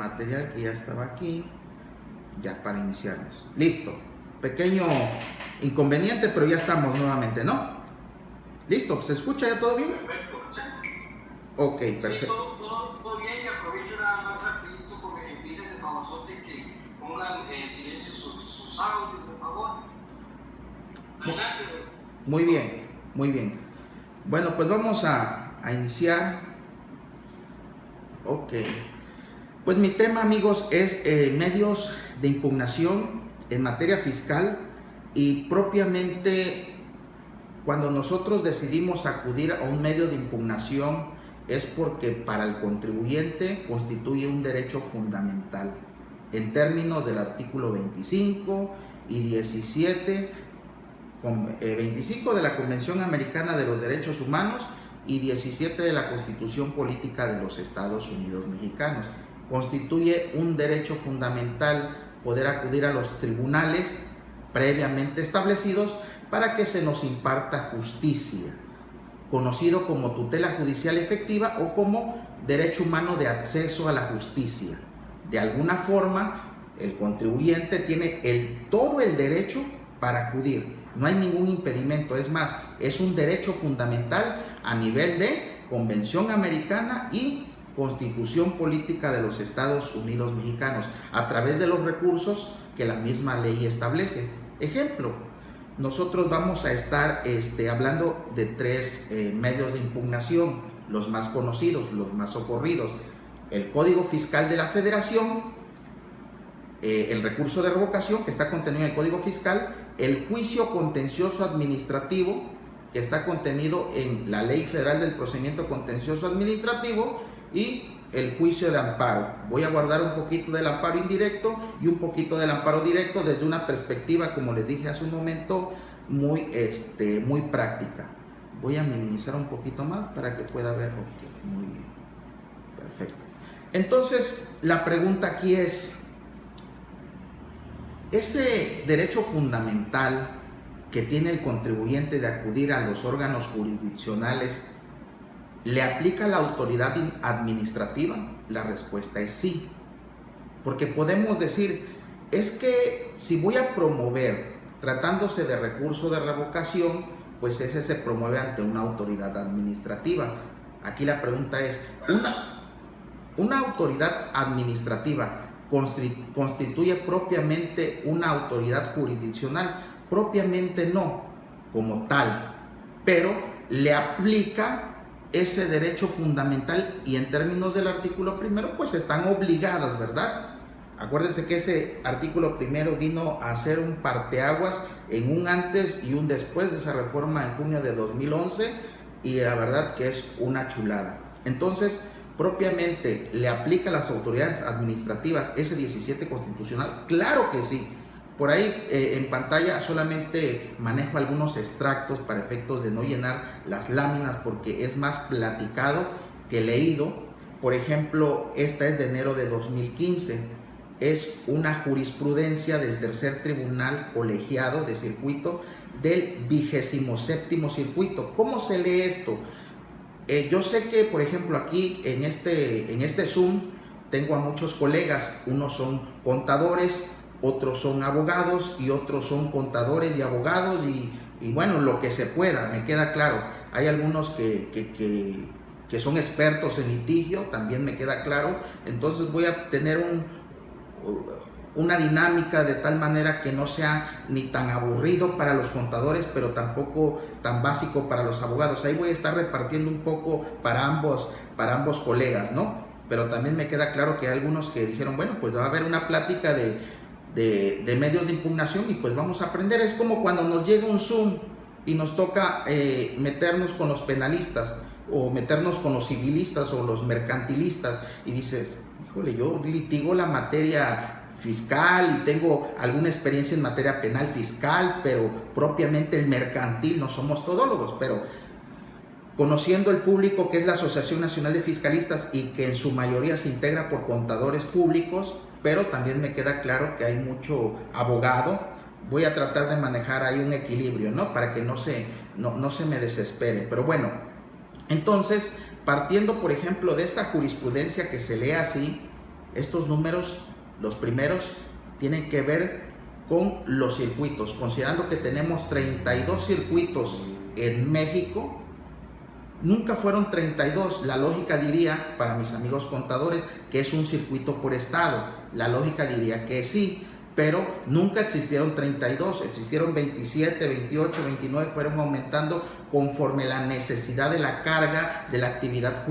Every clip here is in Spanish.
material que ya estaba aquí, ya para iniciarnos. Listo. Pequeño inconveniente, pero ya estamos nuevamente, ¿no? Listo, ¿se escucha ya todo bien? Perfecto. Ok, perfecto. Sí, todo bien, y aprovecho nada más rapidito con pedirles de favorzote que pongan en silencio sus audios, por favor. Adelante. Muy bien, muy bien. Bueno, pues vamos a iniciar. Ok. Pues mi tema, amigos, es medios de impugnación en materia fiscal, y propiamente cuando nosotros decidimos acudir a un medio de impugnación es porque para el contribuyente constituye un derecho fundamental en términos del artículo 25 y 17, 25 de la Convención Americana de los Derechos Humanos y 17 de la Constitución Política de los Estados Unidos Mexicanos. Constituye un derecho fundamental poder acudir a los tribunales previamente establecidos para que se nos imparta justicia, conocido como tutela judicial efectiva o como derecho humano de acceso a la justicia. De alguna forma, el contribuyente tiene todo el derecho para acudir. No hay ningún impedimento, es más, es un derecho fundamental a nivel de Convención Americana y Constitución Política de los Estados Unidos Mexicanos, a través de los recursos que la misma ley establece. Ejemplo, nosotros vamos a estar hablando de tres medios de impugnación, los más conocidos, los más socorridos: el Código Fiscal de la Federación, el recurso de revocación que está contenido en el Código Fiscal, el juicio contencioso administrativo que está contenido en la Ley Federal del Procedimiento Contencioso Administrativo, y el juicio de amparo. Voy a guardar un poquito del amparo indirecto y un poquito del amparo directo desde una perspectiva, como les dije hace un momento, muy práctica. Voy a minimizar un poquito más para que pueda ver. Ok, muy bien, perfecto. Entonces, la pregunta aquí es: ese derecho fundamental que tiene el contribuyente de acudir a los órganos jurisdiccionales, ¿le aplica la autoridad administrativa? La respuesta es sí. Porque podemos decir, es que si voy a promover, tratándose de recurso de revocación, pues ese se promueve ante una autoridad administrativa. Aquí la pregunta es, ¿una autoridad administrativa constituye propiamente una autoridad jurisdiccional? Propiamente no, como tal, pero le aplica ese derecho fundamental, y en términos del artículo primero, pues están obligadas, ¿verdad? Acuérdense que ese artículo primero vino a ser un parteaguas en un antes y un después de esa reforma en junio de 2011, y la verdad que es una chulada. Entonces, propiamente, ¿le aplica a las autoridades administrativas ese 17 constitucional? Claro que sí. Por ahí en pantalla solamente manejo algunos extractos para efectos de no llenar las láminas, porque es más platicado que leído. Por ejemplo, esta es de enero de 2015. Es una jurisprudencia del tercer tribunal colegiado de circuito del 27º circuito. ¿Cómo se lee esto? Yo sé que, por ejemplo, aquí en este Zoom tengo a muchos colegas. Unos son contadores, otros son abogados y otros son contadores y abogados, y bueno, lo que se pueda, me queda claro. Hay algunos que son expertos en litigio, también me queda claro. Entonces voy a tener una dinámica de tal manera que no sea ni tan aburrido para los contadores, pero tampoco tan básico para los abogados. Ahí voy a estar repartiendo un poco para ambos colegas, ¿no? Pero también me queda claro que hay algunos que dijeron, bueno, pues va a haber una plática de medios de impugnación, y pues vamos a aprender. Es como cuando nos llega un Zoom y nos toca meternos con los penalistas, o meternos con los civilistas o los mercantilistas, y dices, híjole, yo litigo la materia fiscal y tengo alguna experiencia en materia penal fiscal, pero propiamente el mercantil no somos todólogos. Pero conociendo el público que es la Asociación Nacional de Fiscalistas, y que en su mayoría se integra por contadores públicos, pero también me queda claro que hay mucho abogado, voy a tratar de manejar ahí un equilibrio, ¿no? Para que no se me desespere. Pero bueno, entonces, partiendo por ejemplo de esta jurisprudencia que se lee así, Estos números, los primeros, tienen que ver con los circuitos. Considerando que tenemos 32 circuitos en México, nunca fueron 32. La lógica diría, para mis amigos contadores, que es un circuito por estado. La lógica diría que sí, pero nunca existieron 32, existieron 27, 28, 29, fueron aumentando conforme la necesidad de la carga de la actividad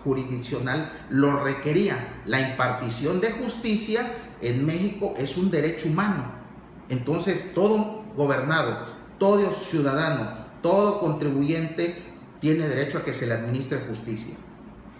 jurisdiccional lo requería. La impartición de justicia en México es un derecho humano. Entonces, todo gobernado, todo ciudadano, todo contribuyente tiene derecho a que se le administre justicia.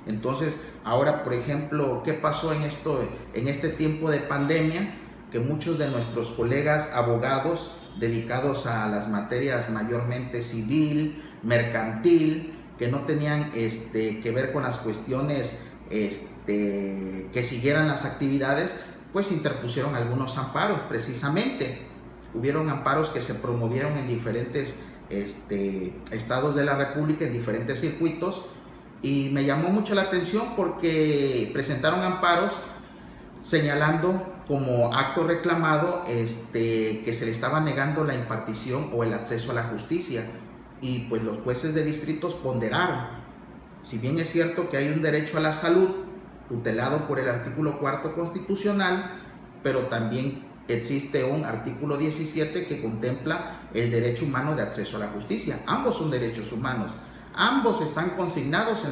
Entonces, ahora, por ejemplo, ¿qué pasó en este tiempo de pandemia? Que muchos de nuestros colegas abogados dedicados a las materias mayormente civil, mercantil, que no tenían que ver con las cuestiones que siguieran las actividades, pues interpusieron algunos amparos. Precisamente hubieron amparos que se promovieron en diferentes estados de la República, en diferentes circuitos, y me llamó mucho la atención porque presentaron amparos señalando como acto reclamado que se le estaba negando la impartición o el acceso a la justicia, y pues los jueces de distritos ponderaron. Si bien es cierto que hay un derecho a la salud tutelado por el artículo 4 constitucional, pero también existe un artículo 17 que contempla el derecho humano de acceso a la justicia. Ambos son derechos humanos, ambos están consignados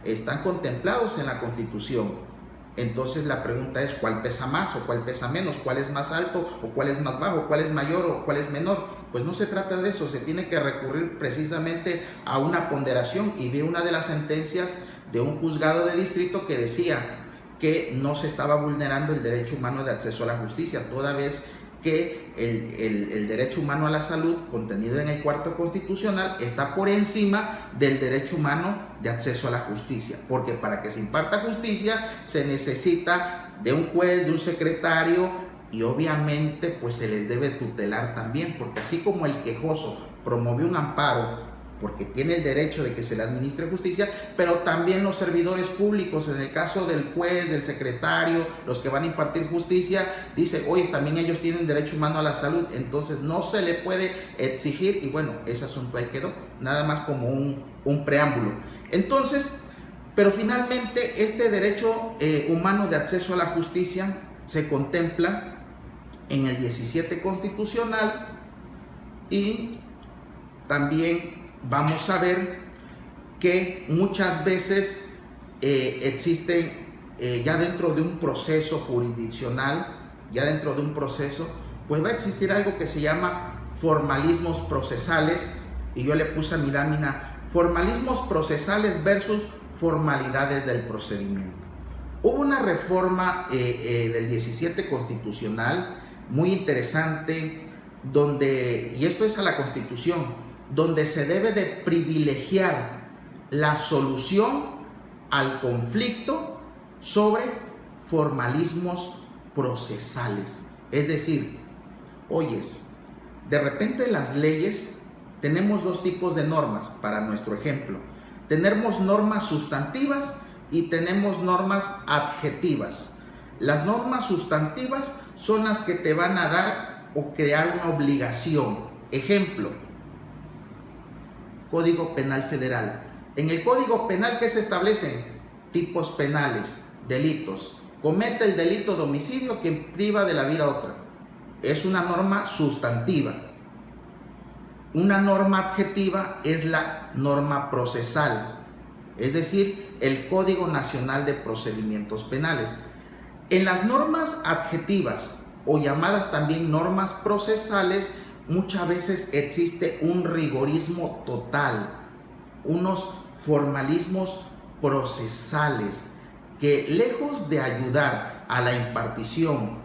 están contemplados en la Constitución. Entonces la pregunta es, ¿cuál pesa más o cuál pesa menos? ¿Cuál es más alto o cuál es más bajo? ¿Cuál es mayor o cuál es menor? Pues no se trata de eso, se tiene que recurrir precisamente a una ponderación, y vi una de las sentencias de un juzgado de distrito que decía que no se estaba vulnerando el derecho humano de acceso a la justicia, toda vez que el derecho humano a la salud contenido en el cuarto constitucional está por encima del derecho humano de acceso a la justicia, porque para que se imparta justicia se necesita de un juez, de un secretario, y obviamente pues se les debe tutelar también, porque así como el quejoso promovió un amparo porque tiene el derecho de que se le administre justicia, pero también los servidores públicos, en el caso del juez, del secretario, los que van a impartir justicia, dice, oye, también ellos tienen derecho humano a la salud, entonces no se le puede exigir, y bueno, ese asunto ahí quedó, nada más como un preámbulo. Entonces, pero finalmente este derecho humano de acceso a la justicia se contempla en el 17 constitucional, y también vamos a ver que muchas veces existen ya dentro de un proceso jurisdiccional, ya dentro de un proceso, pues va a existir algo que se llama formalismos procesales, y yo le puse a mi lámina formalismos procesales versus formalidades del procedimiento. Hubo una reforma del 17 constitucional muy interesante, donde, y esto es a la Constitución, donde se debe de privilegiar la solución al conflicto sobre formalismos procesales. Es decir, oyes, de repente en las leyes tenemos dos tipos de normas, para nuestro ejemplo. Tenemos normas sustantivas y tenemos normas adjetivas. Las normas sustantivas son las que te van a dar o crear una obligación. Ejemplo, Código Penal Federal. En el Código Penal, ¿qué se establecen? Tipos penales, delitos. Comete el delito de homicidio quien priva de la vida a otra. Es una norma sustantiva. Una norma adjetiva es la norma procesal, es decir, el Código Nacional de Procedimientos Penales. En las normas adjetivas, o llamadas también normas procesales, muchas veces existe un rigorismo total, unos formalismos procesales que, lejos de ayudar a la impartición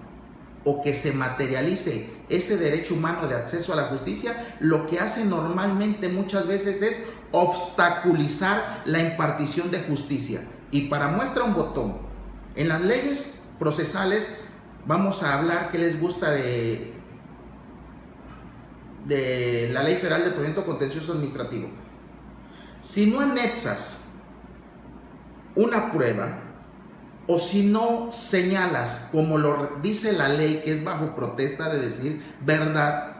o que se materialice ese derecho humano de acceso a la justicia, lo que hace normalmente muchas veces es obstaculizar la impartición de justicia. Y para muestra un botón, en las leyes procesales vamos a hablar que les gusta de la Ley Federal de Procedimiento Contencioso Administrativo. Si no anexas una prueba o si no señalas, como lo dice la ley, que es bajo protesta de decir verdad.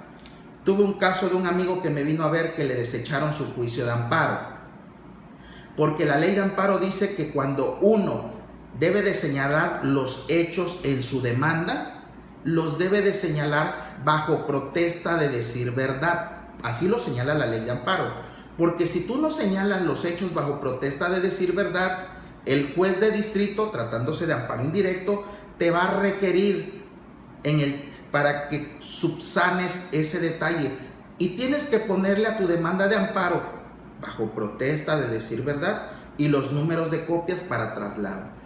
Tuve un caso de un amigo que me vino a ver que le desecharon su juicio de amparo, porque la ley de amparo dice que cuando uno debe de señalar los hechos en su demanda, los debe de señalar bajo protesta de decir verdad. Así lo señala la ley de amparo, porque si tú no señalas los hechos bajo protesta de decir verdad, el juez de distrito, tratándose de amparo indirecto, te va a requerir para que subsanes ese detalle, y tienes que ponerle a tu demanda de amparo bajo protesta de decir verdad y los números de copias para traslado.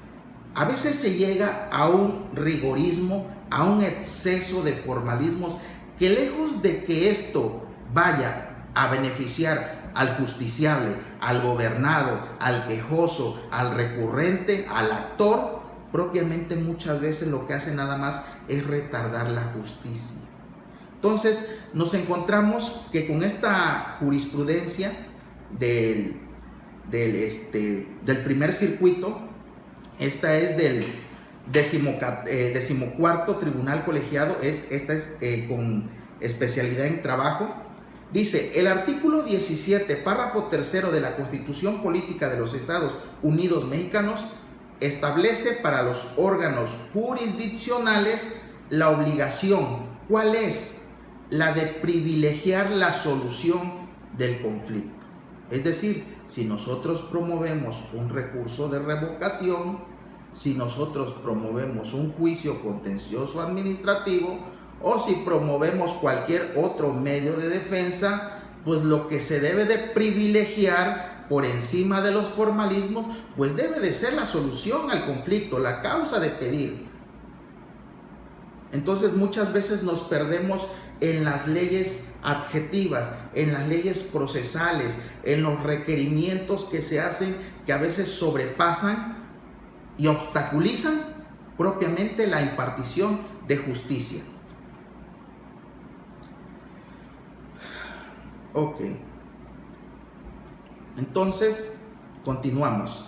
A veces se llega a un rigorismo, a un exceso de formalismos, que lejos de que esto vaya a beneficiar al justiciable, al gobernado, al quejoso, al recurrente, al actor, propiamente muchas veces lo que hace nada más es retardar la justicia. Entonces nos encontramos que con esta jurisprudencia del primer circuito, esta es del 14º tribunal colegiado, esta es con especialidad en trabajo. Dice: el artículo 17, párrafo 3 de la Constitución Política de los Estados Unidos Mexicanos establece para los órganos jurisdiccionales la obligación. ¿Cuál es? La de privilegiar la solución del conflicto. Es decir, si nosotros promovemos un recurso de revocación, si nosotros promovemos un juicio contencioso administrativo, o si promovemos cualquier otro medio de defensa, pues lo que se debe de privilegiar por encima de los formalismos, pues debe de ser la solución al conflicto, la causa de pedir. Entonces muchas veces nos perdemos en las leyes adjetivas, en las leyes procesales, en los requerimientos que se hacen, que a veces sobrepasan y obstaculizan propiamente la impartición de justicia. Ok. Entonces, continuamos.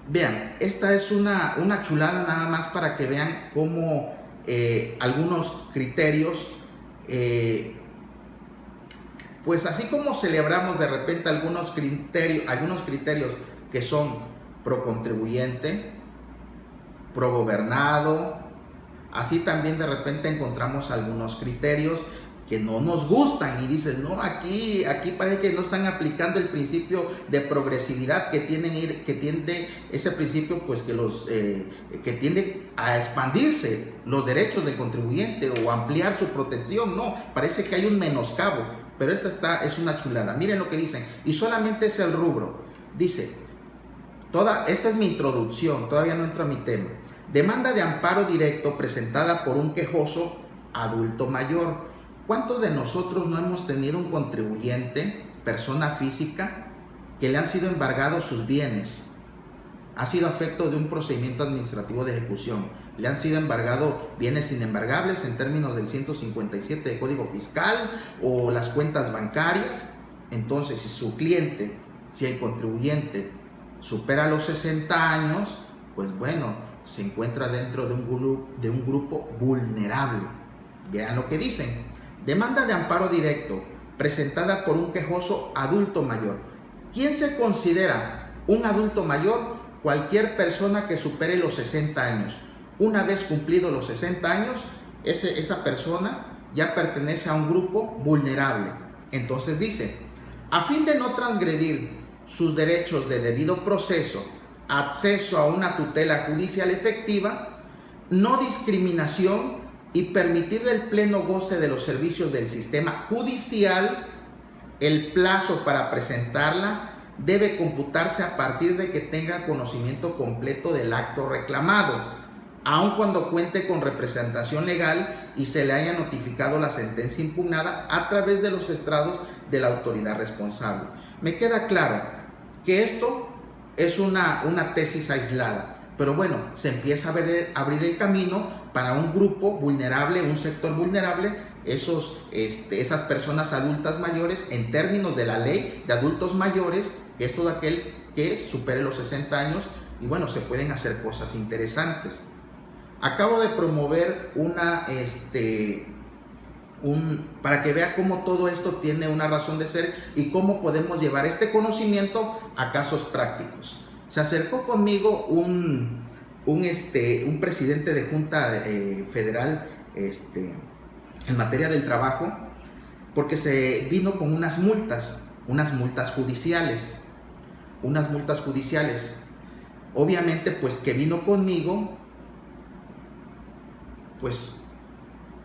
Vean, esta es una chulada nada más para que vean cómo algunos criterios, pues así como celebramos de repente algunos criterios que son pro contribuyente, pro gobernado, así también de repente encontramos algunos criterios que no nos gustan y dices, no, aquí parece que no están aplicando el principio de progresividad que tiende ese principio, pues que tiende a expandirse los derechos del contribuyente o ampliar su protección. No, parece que hay un menoscabo, pero esta es una chulada. Miren lo que dicen, y solamente es el rubro. Dice, esta es mi introducción, todavía no entro a mi tema. Demanda de amparo directo presentada por un quejoso adulto mayor. ¿Cuántos de nosotros no hemos tenido un contribuyente, persona física, que le han sido embargados sus bienes? Ha sido afecto de un procedimiento administrativo de ejecución. Le han sido embargados bienes inembargables en términos del 157 de Código Fiscal o las cuentas bancarias. Entonces, si el contribuyente supera los 60 años, pues bueno, se encuentra dentro de un grupo vulnerable. Vean lo que dicen. Demanda de amparo directo presentada por un quejoso adulto mayor. ¿Quién se considera un adulto mayor? Cualquier persona que supere los 60 años. Una vez cumplidos los 60 años, esa persona ya pertenece a un grupo vulnerable. Entonces dice, a fin de no transgredir sus derechos de debido proceso, acceso a una tutela judicial efectiva, no discriminación y permitirle el pleno goce de los servicios del sistema judicial, el plazo para presentarla debe computarse a partir de que tenga conocimiento completo del acto reclamado, aun cuando cuente con representación legal y se le haya notificado la sentencia impugnada a través de los estrados de la autoridad responsable. Me queda claro que esto es una tesis aislada, pero bueno, se empieza a abrir el camino para un grupo vulnerable, un sector vulnerable, esas personas adultas mayores, en términos de la ley de adultos mayores, que es todo aquel que supere los 60 años y bueno, se pueden hacer cosas interesantes. Acabo de promover para que vea cómo todo esto tiene una razón de ser y cómo podemos llevar este conocimiento a casos prácticos. Se acercó conmigo un presidente de Junta Federal en materia del trabajo, porque se vino con unas multas judiciales. Obviamente, pues que vino conmigo, pues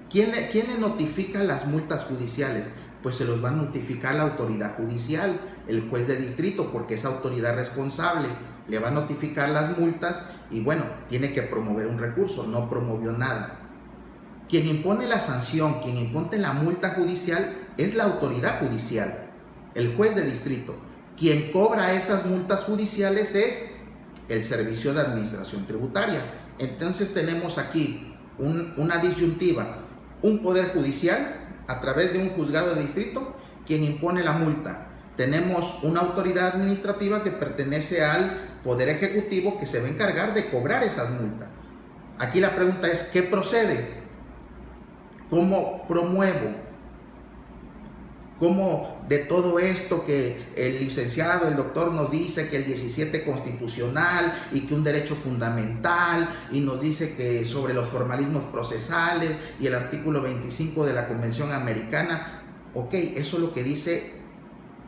¿quién le notifica las multas judiciales? Pues se los va a notificar la autoridad judicial, el juez de distrito, porque es autoridad responsable. Le va a notificar las multas y bueno, tiene que promover un recurso. No promovió nada. Quien impone la sanción, quien impone la multa judicial es la autoridad judicial, el juez de distrito. Quien cobra esas multas judiciales es el Servicio de Administración Tributaria. Entonces tenemos aquí una disyuntiva. Un poder judicial a través de un juzgado de distrito quien impone la multa. Tenemos una autoridad administrativa que pertenece al poder ejecutivo que se va a encargar de cobrar esas multas. Aquí la pregunta es, ¿qué procede? ¿Cómo promuevo? ¿Cómo de todo esto que el licenciado, el doctor nos dice que el 17 constitucional y que un derecho fundamental y nos dice que sobre los formalismos procesales y el artículo 25 de la Convención Americana? Ok, eso es lo que dice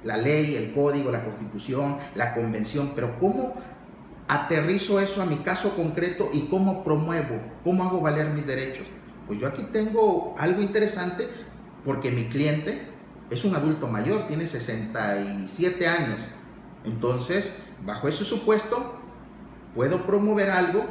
la ley, el código, la constitución, la convención, pero ¿cómo aterrizo eso a mi caso concreto y cómo promuevo? ¿Cómo hago valer mis derechos? Pues yo aquí tengo algo interesante porque mi cliente es un adulto mayor, tiene 67 años. Entonces, bajo ese supuesto, puedo promover algo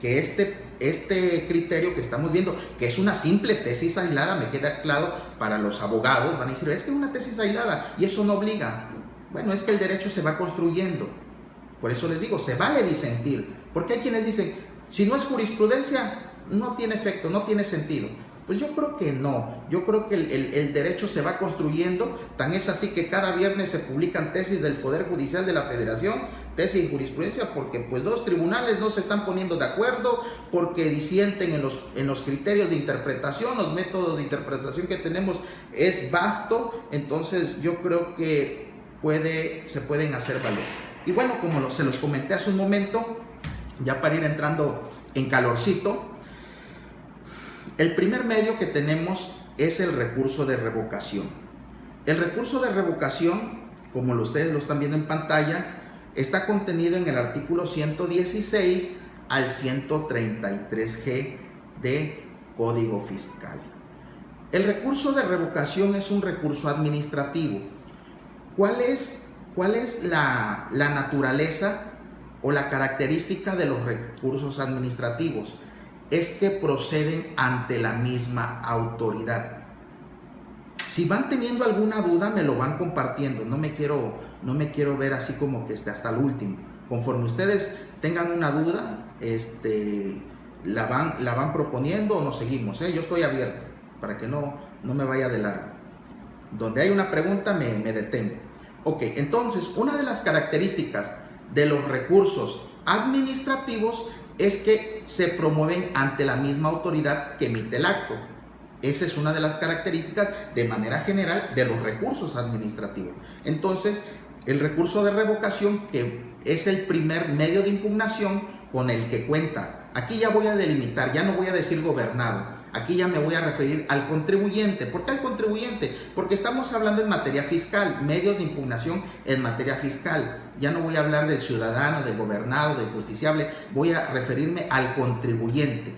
que este criterio que estamos viendo, que es una simple tesis aislada, me queda claro para los abogados, van a decir, es que es una tesis aislada y eso no obliga. Bueno, es que el derecho se va construyendo. Por eso les digo, se vale disentir. Porque hay quienes dicen, si no es jurisprudencia, no tiene efecto, no tiene sentido. Pues yo creo que no, yo creo que el derecho se va construyendo, tan es así que cada viernes se publican tesis del Poder Judicial de la Federación, tesis y jurisprudencia, porque pues dos tribunales no se están poniendo de acuerdo, porque disienten en los criterios de interpretación, los métodos de interpretación que tenemos es vasto, entonces yo creo que se pueden hacer valer. Y bueno, como se los comenté hace un momento, ya para ir entrando en calorcito, el primer medio que tenemos es el recurso de revocación. El recurso de revocación, como ustedes lo están viendo en pantalla, está contenido en el artículo 116 al 133G de Código Fiscal. El recurso de revocación es un recurso administrativo. ¿Cuál es la naturaleza o la característica de los recursos administrativos? Es que proceden ante la misma autoridad. Si van teniendo alguna duda, me lo van compartiendo. No me quiero ver así como que hasta el último. Conforme ustedes tengan una duda, la van proponiendo o nos seguimos. Yo estoy abierto para que no me vaya de largo. Donde hay una pregunta, me detengo. Ok, entonces, una de las características de los recursos administrativos es que se promueven ante la misma autoridad que emite el acto. Esa es una de las características de manera general de los recursos administrativos. Entonces, el recurso de revocación, que es el primer medio de impugnación con el que cuenta. Aquí ya voy a delimitar, ya no voy a decir gobernado. Aquí ya me voy a referir al contribuyente. ¿Por qué al contribuyente? Porque estamos hablando en materia fiscal, medios de impugnación en materia fiscal. Ya no voy a hablar del ciudadano, del gobernado, del justiciable, voy a referirme al contribuyente.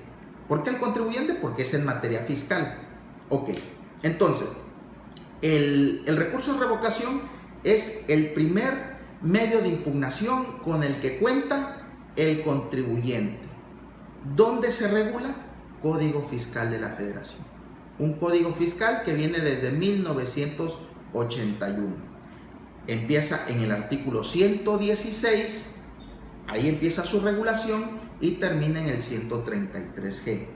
¿Por qué al contribuyente? Porque es en materia fiscal. Ok, entonces, el recurso de revocación es el primer medio de impugnación con el que cuenta el contribuyente. ¿Dónde se regula? Código Fiscal de la Federación. Un código fiscal que viene desde 1981. Empieza en el artículo 116, ahí empieza su regulación y termina en el 133G.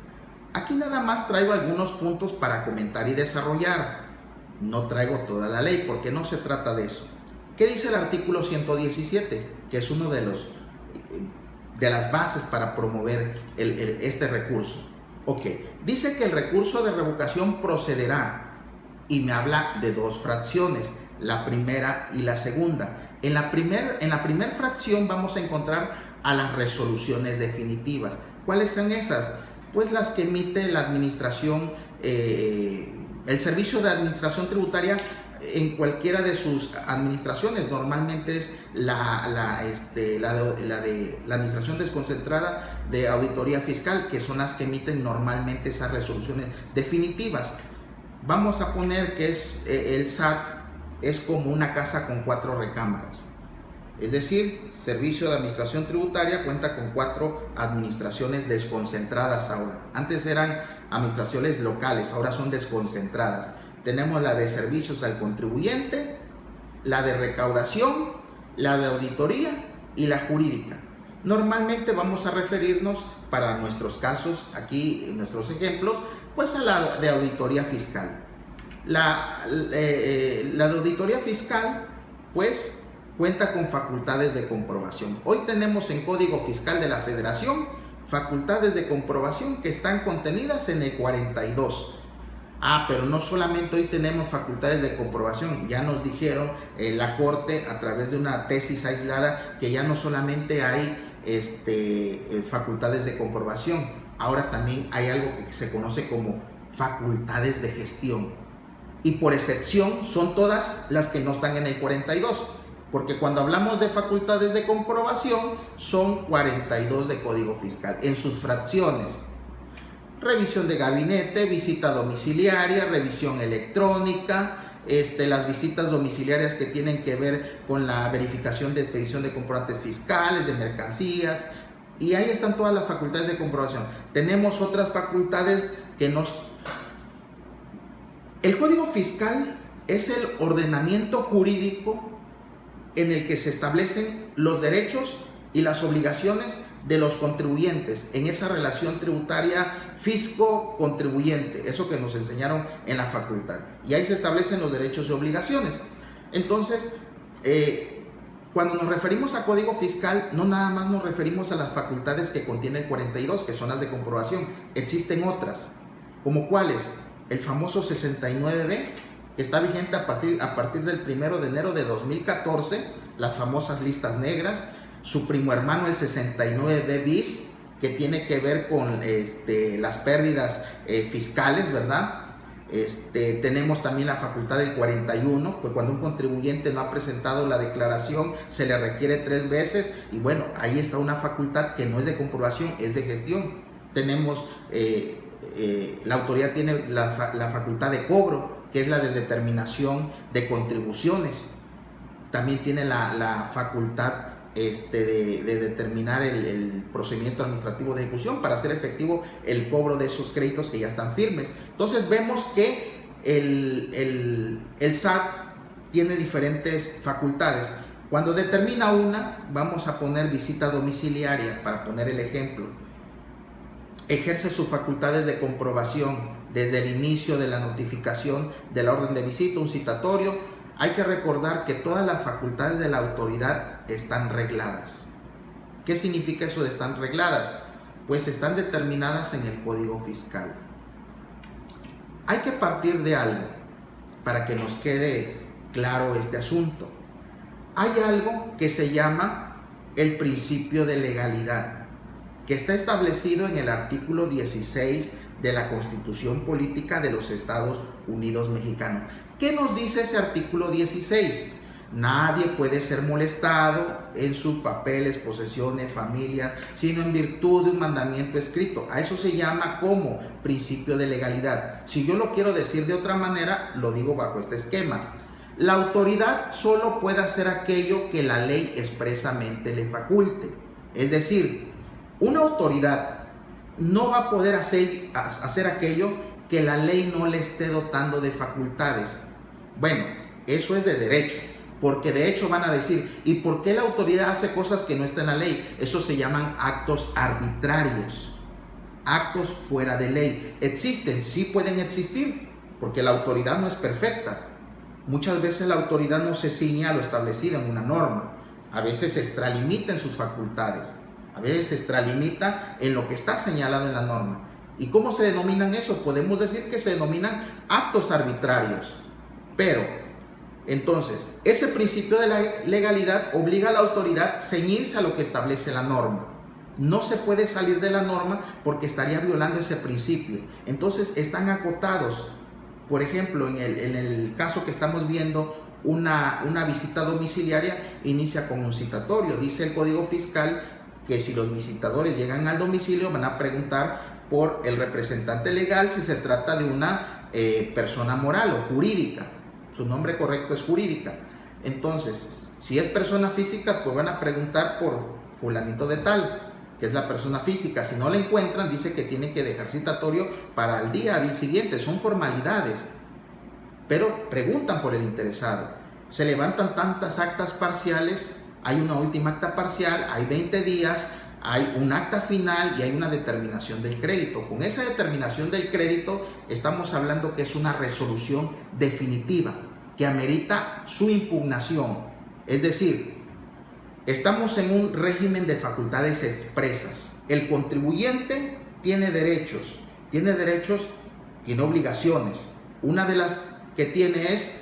Aquí nada más traigo algunos puntos para comentar y desarrollar. No traigo toda la ley porque no se trata de eso. ¿Qué dice el artículo 117? que es uno de las bases para promover este recurso. Ok, dice que el recurso de revocación procederá y me habla de dos fracciones, la primera y la segunda. En la primera fracción vamos a encontrar a las resoluciones definitivas. ¿Cuáles son esas? Pues las que emite la administración, el servicio de administración tributaria en cualquiera de sus administraciones. Normalmente es la administración desconcentrada de auditoría fiscal, que son las que emiten normalmente esas resoluciones definitivas. Vamos a poner que el SAT es como una casa con 4 recámaras. Es decir, Servicio de Administración Tributaria cuenta con 4 administraciones desconcentradas ahora. Antes eran administraciones locales, ahora son desconcentradas. Tenemos la de servicios al contribuyente, la de recaudación, la de auditoría y la jurídica. Normalmente vamos a referirnos, para nuestros casos, aquí nuestros ejemplos, pues a la de auditoría fiscal. La de auditoría fiscal, pues, cuenta con facultades de comprobación. Hoy tenemos en Código Fiscal de la Federación facultades de comprobación que están contenidas en el 42. Pero no solamente hoy tenemos facultades de comprobación, ya nos dijeron la Corte a través de una tesis aislada que ya no solamente hay facultades de comprobación, ahora también hay algo que se conoce como facultades de gestión. Y por excepción son todas las que no están en el 42, porque cuando hablamos de facultades de comprobación son 42 de Código Fiscal en sus fracciones: revisión de gabinete, visita domiciliaria, revisión electrónica, las visitas domiciliarias que tienen que ver con la verificación de expedición de comprobantes fiscales, de mercancías, y ahí están todas las facultades de comprobación. Tenemos otras facultades que El Código Fiscal es el ordenamiento jurídico en el que se establecen los derechos y las obligaciones de los contribuyentes en esa relación tributaria fisco-contribuyente, eso que nos enseñaron en la facultad, y ahí se establecen los derechos y obligaciones. Entonces, cuando nos referimos a Código Fiscal, no nada más nos referimos a las facultades que contiene el 42, que son las de comprobación. Existen otras, como cuáles: el famoso 69B, que está vigente a partir del 1 de enero de 2014, las famosas listas negras; su primo hermano, el 69B bis, que tiene que ver con las pérdidas fiscales, ¿verdad? Tenemos también la facultad del 41, pues cuando un contribuyente no ha presentado la declaración se le requiere 3 veces, y bueno, ahí está una facultad que no es de comprobación, es de gestión. Tenemos, la autoridad tiene la facultad de cobro, que es la de determinación de contribuciones. También tiene la facultad de determinar el procedimiento administrativo de ejecución para hacer efectivo el cobro de esos créditos que ya están firmes. Entonces vemos que el SAT tiene diferentes facultades. Cuando determina una, vamos a poner visita domiciliaria, para poner el ejemplo. Ejerce sus facultades de comprobación desde el inicio de la notificación de la orden de visita, un citatorio. Hay que recordar que todas las facultades de la autoridad están regladas. ¿Qué significa eso de están regladas? Pues están determinadas en el Código Fiscal. Hay que partir de algo para que nos quede claro este asunto. Hay algo que se llama el principio de legalidad, que está establecido en el artículo 16 de la Constitución Política de los Estados Unidos Mexicanos. ¿Qué nos dice ese artículo 16? Nadie puede ser molestado en sus papeles, posesiones, familia, sino en virtud de un mandamiento escrito. A eso se llama como principio de legalidad. Si yo lo quiero decir de otra manera, lo digo bajo este esquema. La autoridad solo puede hacer aquello que la ley expresamente le faculte. Es decir, una autoridad no va a poder hacer aquello que la ley no le esté dotando de facultades. Bueno, eso es de derecho, porque de hecho van a decir, ¿y por qué la autoridad hace cosas que no están en la ley? Eso se llaman actos arbitrarios, actos fuera de ley. ¿Existen? Sí pueden existir, porque la autoridad no es perfecta. Muchas veces la autoridad no se ciñe a lo establecido en una norma. a veces se extralimita en sus facultades, a veces se extralimita en lo que está señalado en la norma. ¿Y cómo se denominan eso? Podemos decir que se denominan actos arbitrarios. Pero, entonces, ese principio de la legalidad obliga a la autoridad a ceñirse a lo que establece la norma. No se puede salir de la norma porque estaría violando ese principio. Entonces, están acotados. Por ejemplo, en el caso que estamos viendo, una visita domiciliaria inicia con un citatorio. Dice el Código Fiscal que si los visitadores llegan al domicilio van a preguntar por el representante legal si se trata de una persona moral o jurídica. Su nombre correcto es jurídica. Entonces, si es persona física, pues van a preguntar por fulanito de tal, que es la persona física. Si no la encuentran, dice que tiene que dejar citatorio para el día hábil siguiente. Son formalidades, pero preguntan por el interesado. Se levantan tantas actas parciales, hay una última acta parcial, hay 20 días, hay un acta final y hay una determinación del crédito. Con esa determinación del crédito estamos hablando que es una resolución definitiva que amerita su impugnación. Es decir, estamos en un régimen de facultades expresas. El contribuyente tiene derechos, tiene obligaciones. Una de las que tiene es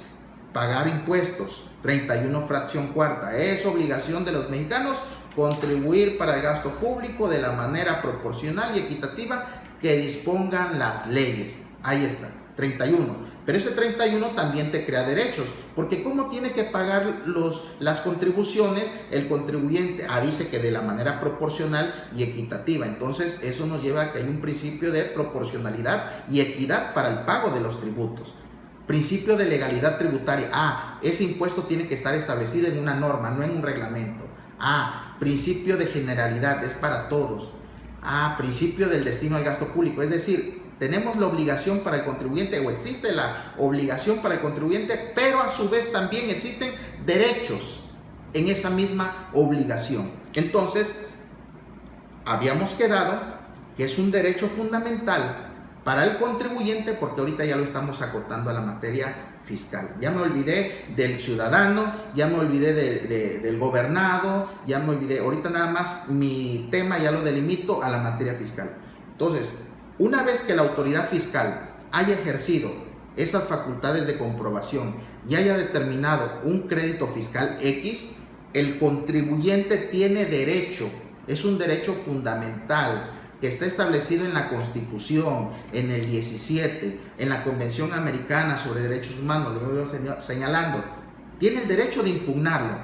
pagar impuestos, 31 fracción cuarta. Es obligación de los mexicanos contribuir para el gasto público de la manera proporcional y equitativa que dispongan las leyes. Ahí está, 31. Pero ese 31 también te crea derechos, porque ¿cómo tiene que pagar las contribuciones el contribuyente? Dice que de la manera proporcional y equitativa. Entonces eso nos lleva a que hay un principio de proporcionalidad y equidad para el pago de los tributos. Principio de legalidad tributaria. Ese impuesto tiene que estar establecido en una norma, no en un reglamento. Principio de generalidad, es para todos. Principio del destino al gasto público, es decir, tenemos la obligación para el contribuyente, o existe la obligación para el contribuyente, pero a su vez también existen derechos en esa misma obligación. Entonces, habíamos quedado que es un derecho fundamental para el contribuyente, porque ahorita ya lo estamos acotando a la materia fiscal. Ya me olvidé del ciudadano, ya me olvidé del gobernado, ya me olvidé, ahorita nada más mi tema ya lo delimito a la materia fiscal. Entonces, una vez que la autoridad fiscal haya ejercido esas facultades de comprobación y haya determinado un crédito fiscal X, el contribuyente tiene derecho, es un derecho fundamental que está establecido en la Constitución, en el 17, en la Convención Americana sobre Derechos Humanos, lo voy señalando. Tiene el derecho de impugnarlo,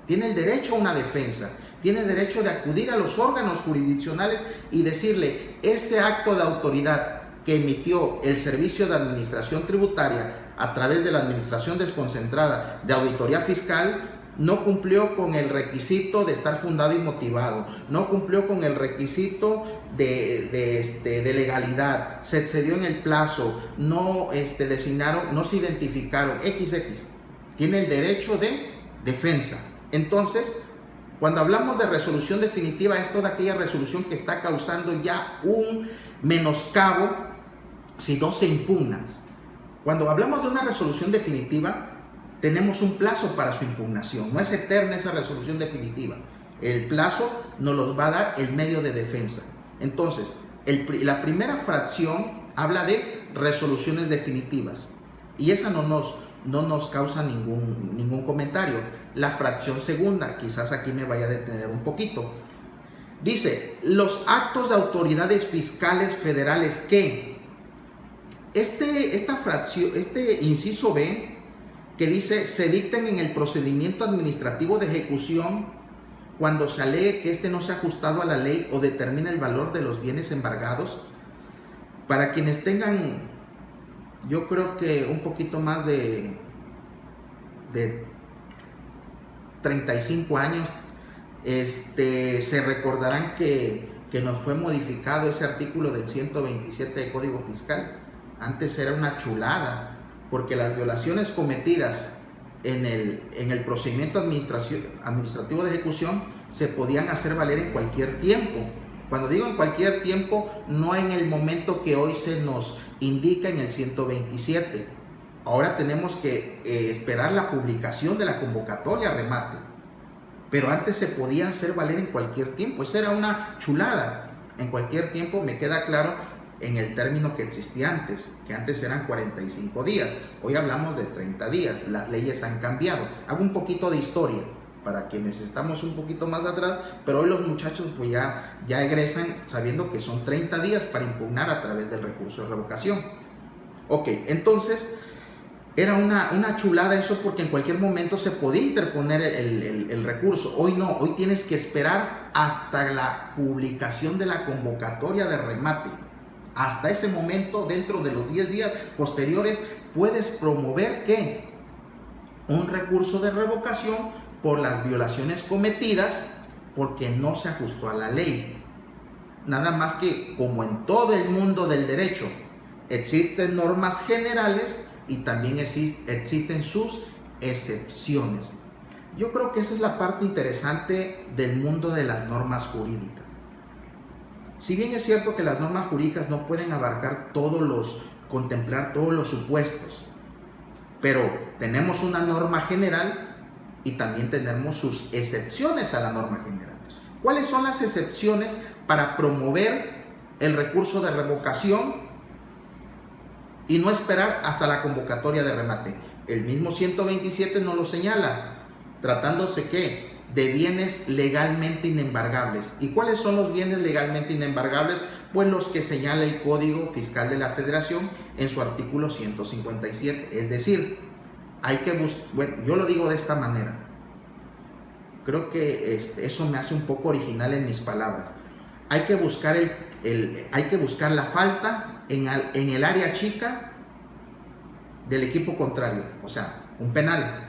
tiene el derecho a una defensa, tiene el derecho de acudir a los órganos jurisdiccionales y decirle: ese acto de autoridad que emitió el Servicio de Administración Tributaria a través de la Administración Desconcentrada de Auditoría Fiscal no cumplió con el requisito de estar fundado y motivado, no cumplió con el requisito de legalidad, se excedió en el plazo, no designaron, no se identificaron, XX. Tiene el derecho de defensa. Entonces, cuando hablamos de resolución definitiva, es toda aquella resolución que está causando ya un menoscabo si no se impugna. Cuando hablamos de una resolución definitiva, tenemos un plazo para su impugnación. No es eterna esa resolución definitiva. El plazo nos los va a dar el medio de defensa. Entonces, la primera fracción habla de resoluciones definitivas. Y esa no nos causa ningún comentario. La fracción segunda, quizás aquí me vaya a detener un poquito. Dice: los actos de autoridades fiscales federales que esta fracción, inciso B, que dice: se dicten en el procedimiento administrativo de ejecución cuando se alee que no se ha ajustado a la ley o determina el valor de los bienes embargados. Para quienes tengan, yo creo que un poquito más de 35 años, se recordarán que nos fue modificado ese artículo del 127 del Código Fiscal. Antes era una chulada, porque las violaciones cometidas en el procedimiento administrativo de ejecución se podían hacer valer en cualquier tiempo. Cuando digo en cualquier tiempo, no en el momento que hoy se nos indica en el 127. Ahora tenemos que esperar la publicación de la convocatoria a remate. pero antes se podía hacer valer en cualquier tiempo. Esa era una chulada. En cualquier tiempo, me queda claro en el término que existía antes, que antes eran 45 días. Hoy hablamos de 30 días. Las leyes han cambiado. Hago un poquito de historia para quienes estamos un poquito más atrás, pero hoy los muchachos pues ya egresan sabiendo que son 30 días para impugnar a través del recurso de revocación. Ok, entonces era una chulada eso, porque en cualquier momento se podía interponer el recurso. Hoy no, hoy tienes que esperar hasta la publicación de la convocatoria de remate. Hasta ese momento, dentro de los 10 días posteriores, puedes promover ¿qué? Un recurso de revocación por las violaciones cometidas porque no se ajustó a la ley. Nada más que, como en todo el mundo del derecho, existen normas generales y también existen sus excepciones. Yo creo que esa es la parte interesante del mundo de las normas jurídicas. Si bien es cierto que las normas jurídicas no pueden abarcar contemplar todos los supuestos, pero tenemos una norma general y también tenemos sus excepciones a la norma general. ¿Cuáles son las excepciones para promover el recurso de revocación y no esperar hasta la convocatoria de remate? El mismo 127 nos lo señala, tratándose ¿qué? De bienes legalmente inembargables. ¿Y cuáles son los bienes legalmente inembargables? Pues los que señala el Código Fiscal de la Federación en su artículo 157. Es decir, hay que buscar, bueno, yo lo digo de esta manera. Creo que eso me hace un poco original en mis palabras. Hay que buscar hay que buscar la falta en el área chica del equipo contrario, o sea, un penal.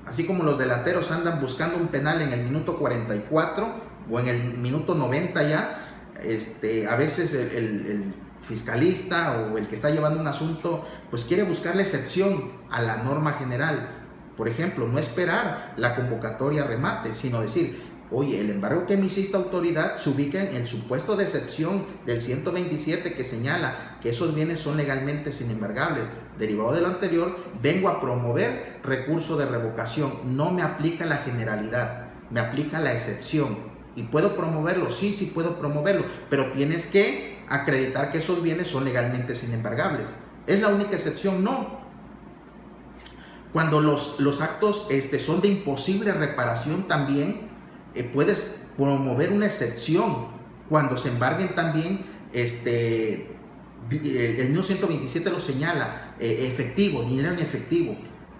Así como los delanteros andan buscando un penal en el minuto 44 o en el minuto 90 ya, a veces el fiscalista o el que está llevando un asunto pues quiere buscar la excepción a la norma general. Por ejemplo, no esperar la convocatoria a remate, sino decir, oye, el embargo que me hiciste autoridad se ubica en el supuesto de excepción del 127 que señala que esos bienes son legalmente inembargables. Derivado de lo anterior, vengo a promover recurso de revocación. No me aplica la generalidad, me aplica la excepción. ¿Y puedo promoverlo? Sí puedo promoverlo, pero tienes que acreditar que esos bienes son legalmente inembargables. ¿Es la única excepción? No. Cuando los actos son de imposible reparación también, puedes promover una excepción cuando se embarguen también, el mismo 127 lo señala, efectivo, dinero en efectivo.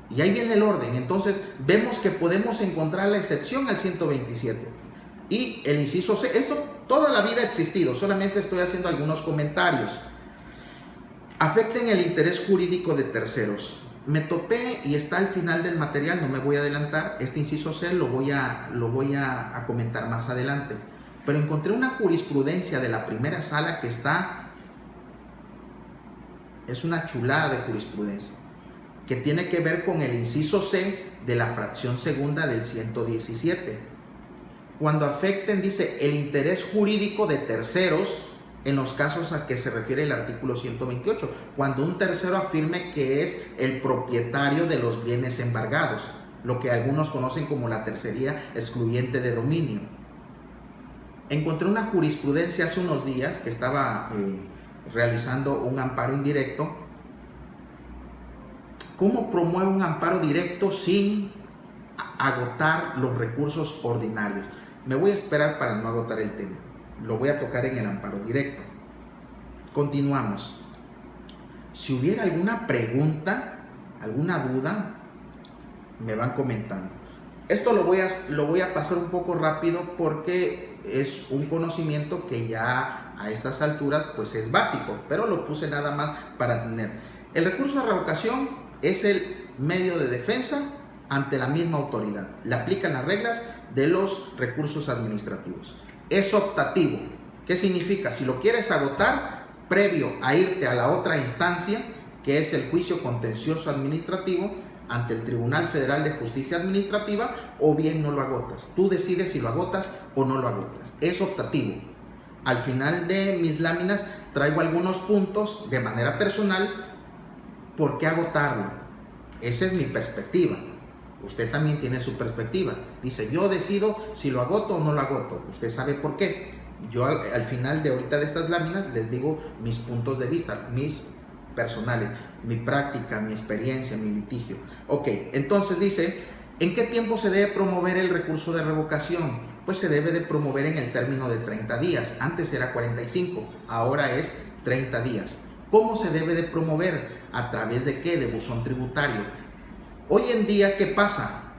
Y ahí viene el orden. Entonces vemos que podemos encontrar la excepción al 127. Y el inciso C, esto toda la vida ha existido, solamente estoy haciendo algunos comentarios. Afecten el interés jurídico de terceros. Me topé y está al final del material, no me voy a adelantar, este inciso C lo voy a comentar más adelante, pero encontré una jurisprudencia de la primera sala que es una chulada de jurisprudencia, que tiene que ver con el inciso C de la fracción segunda del 117. Cuando afecten, dice, el interés jurídico de terceros, en los casos a que se refiere el artículo 128, cuando un tercero afirme que es el propietario de los bienes embargados, lo que algunos conocen como la tercería excluyente de dominio. Encontré una jurisprudencia hace unos días que estaba realizando un amparo indirecto. ¿Cómo promueve un amparo directo sin agotar los recursos ordinarios? Me voy a esperar para no agotar el tema. Lo voy a tocar en el amparo directo. Continuamos. Si hubiera alguna pregunta, alguna duda, me van comentando. Esto lo voy a pasar un poco rápido porque es un conocimiento que ya a estas alturas pues es básico, pero lo puse nada más para tener. El recurso de revocación es el medio de defensa ante la misma autoridad. Le aplican las reglas de los recursos administrativos. Es optativo. ¿Qué significa? Si lo quieres agotar, previo a irte a la otra instancia, que es el juicio contencioso administrativo ante el Tribunal Federal de Justicia Administrativa, o bien no lo agotas. Tú decides si lo agotas o no lo agotas. Es optativo. Al final de mis láminas traigo algunos puntos de manera personal. ¿Por qué agotarlo? Esa es mi perspectiva. Usted también tiene su perspectiva. Dice, yo decido si lo agoto o no lo agoto. Usted sabe por qué. Yo al final de ahorita de estas láminas les digo mis puntos de vista, mis personales, mi práctica, mi experiencia, mi litigio. Ok, entonces dice, ¿en qué tiempo se debe promover el recurso de revocación? Pues se debe de promover en el término de 30 días. Antes era 45, ahora es 30 días. ¿Cómo se debe de promover? ¿A través de qué? De buzón tributario. Hoy en día, ¿qué pasa?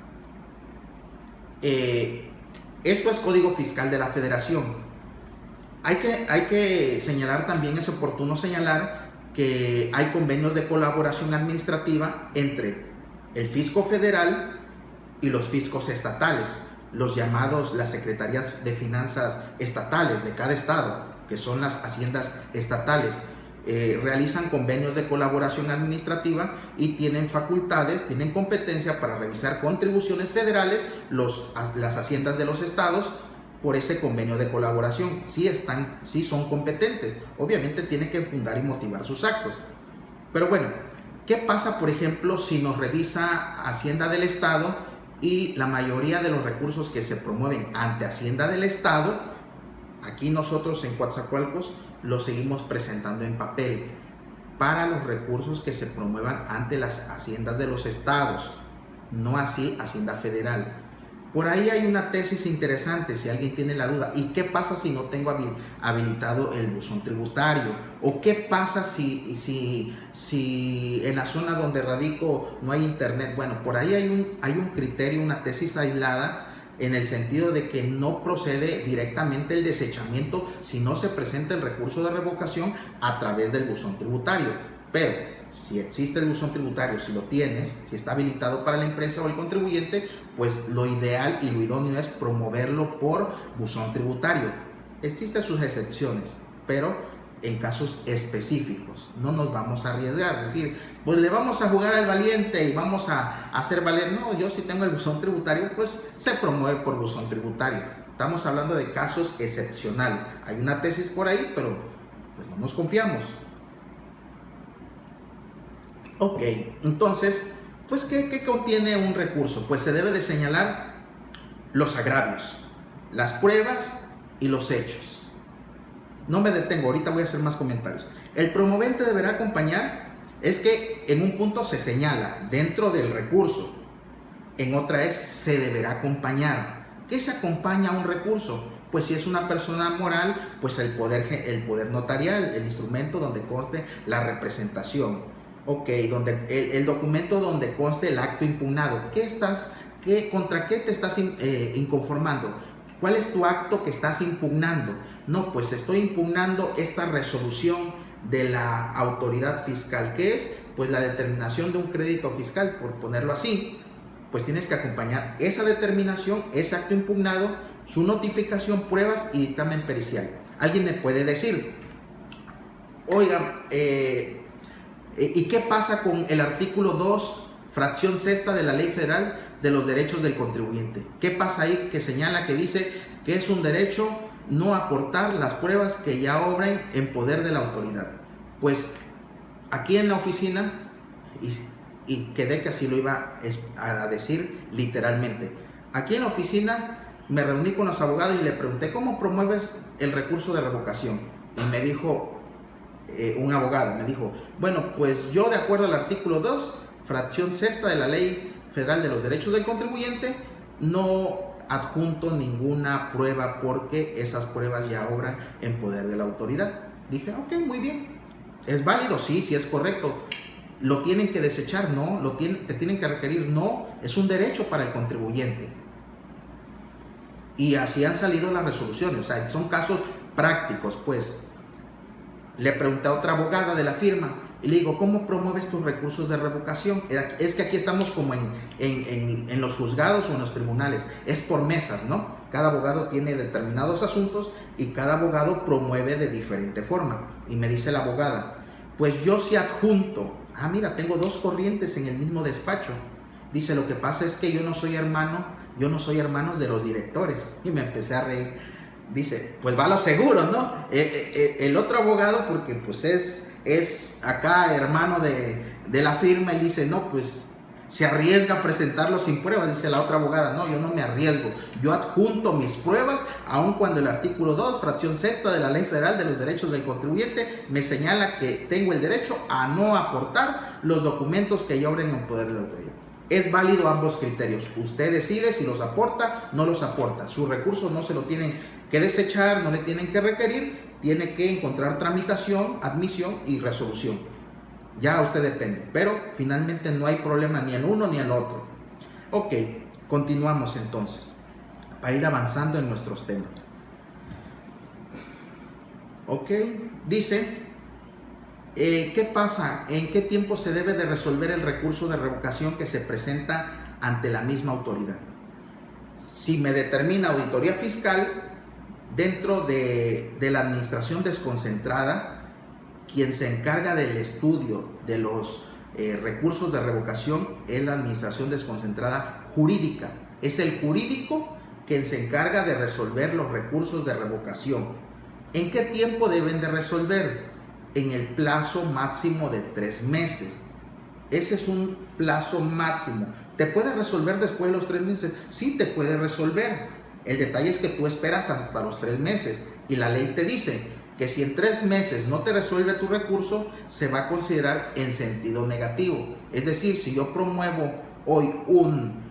Esto es Código Fiscal de la Federación. Hay que señalar también, es oportuno señalar que hay convenios de colaboración administrativa entre el fisco federal y los fiscos estatales, los llamados, las secretarías de finanzas estatales de cada estado, que son las haciendas estatales. Realizan convenios de colaboración administrativa y tienen facultades, tienen competencia para revisar contribuciones federales, las haciendas de los estados, por ese convenio de colaboración. Sí son competentes, obviamente tienen que fundar y motivar sus actos. Pero bueno, ¿qué pasa, por ejemplo, si nos revisa Hacienda del Estado y la mayoría de los recursos que se promueven ante Hacienda del Estado, aquí nosotros en Coatzacoalcos los seguimos presentando en papel para los recursos que se promuevan ante las haciendas de los estados, no así Hacienda Federal? Por ahí hay una tesis interesante, si alguien tiene la duda. ¿Y qué pasa si no tengo habilitado el buzón tributario? ¿O qué pasa si en la zona donde radico no hay internet? Bueno, por ahí hay un criterio, una tesis aislada, en el sentido de que no procede directamente el desechamiento si no se presenta el recurso de revocación a través del buzón tributario. Pero si existe el buzón tributario, si lo tienes, si está habilitado para la empresa o el contribuyente, pues lo ideal y lo idóneo es promoverlo por buzón tributario. Existen sus excepciones, pero en casos específicos. No nos vamos a arriesgar, es decir, pues le vamos a jugar al valiente y vamos a hacer valer. No, yo si tengo el buzón tributario, pues se promueve por buzón tributario. Estamos hablando de casos excepcionales. Hay una tesis por ahí, pero pues no nos confiamos. Ok, entonces, pues ¿qué contiene un recurso? Pues se debe de señalar los agravios, las pruebas y los hechos. No me detengo, ahorita voy a hacer más comentarios. El promovente deberá acompañar, es que en un punto se señala dentro del recurso, en otra es se deberá acompañar. ¿Qué se acompaña a un recurso? Pues si es una persona moral, pues el poder notarial, el instrumento donde conste la representación. Ok, el documento donde conste el acto impugnado. ¿Contra qué te estás inconformando? ¿Cuál es tu acto que estás impugnando? No, pues estoy impugnando esta resolución de la autoridad fiscal. ¿Qué es? Pues la determinación de un crédito fiscal, por ponerlo así. Pues tienes que acompañar esa determinación, ese acto impugnado, su notificación, pruebas y dictamen pericial. Alguien me puede decir, oiga, ¿y qué pasa con el artículo 2, fracción sexta de la Ley Federal de los Derechos del Contribuyente? ¿Qué pasa ahí que señala, que dice que es un derecho no aportar las pruebas que ya obren en poder de la autoridad? Pues aquí en la oficina, y quedé que así lo iba a decir literalmente, aquí en la oficina me reuní con los abogados y le pregunté, ¿cómo promueves el recurso de revocación? Y me dijo, un abogado me dijo, bueno, pues yo de acuerdo al artículo 2, fracción sexta de la Ley Federal de los Derechos del Contribuyente, no adjunto ninguna prueba porque esas pruebas ya obran en poder de la autoridad. Dije, ok, muy bien. ¿Es válido? Sí, sí es correcto. ¿Lo tienen que desechar? No. ¿Te tienen que requerir? No. Es un derecho para el contribuyente. Y así han salido las resoluciones. O sea, son casos prácticos, pues. Le pregunté a otra abogada de la firma y le digo, ¿cómo promueves tus recursos de revocación? Es que aquí estamos como en los juzgados o en los tribunales, es por mesas, ¿no? Cada abogado tiene determinados asuntos y cada abogado promueve de diferente forma. Y me dice la abogada, pues yo sí adjunto. Ah, mira, tengo dos corrientes en el mismo despacho. Dice, lo que pasa es que yo no soy hermano de los directores. Y me empecé a reír. Dice, pues va a lo seguro, ¿no? El otro abogado, porque pues es acá hermano de la firma, y dice, no, pues se arriesga a presentarlo sin pruebas. Dice la otra abogada, no, yo no me arriesgo, yo adjunto mis pruebas, aun cuando el artículo 2, fracción sexta de la Ley Federal de los Derechos del Contribuyente me señala que tengo el derecho a no aportar los documentos que yo obren en poder de la autoridad. Es válido ambos criterios. Usted decide si los aporta, no los aporta. Su recurso no se lo tienen que desechar, no le tienen que requerir, tiene que encontrar tramitación, admisión y resolución. Ya usted depende, pero finalmente no hay problema ni en uno ni en el otro. Ok, continuamos entonces, para ir avanzando en nuestros temas. Ok, dice, ¿qué pasa? ¿En qué tiempo se debe de resolver el recurso de revocación que se presenta ante la misma autoridad? Si me determina auditoría fiscal, dentro de la administración desconcentrada, quien se encarga del estudio de los recursos de revocación es la administración desconcentrada jurídica. Es el jurídico quien se encarga de resolver los recursos de revocación. ¿En qué tiempo deben de resolver? En el plazo máximo de 3 meses. Ese es un plazo máximo. ¿Te puede resolver después de los 3 meses? Sí, te puede resolver. El detalle es que tú esperas hasta los 3 meses y la ley te dice que si en 3 meses no te resuelve tu recurso, se va a considerar en sentido negativo. Es decir, si yo promuevo hoy un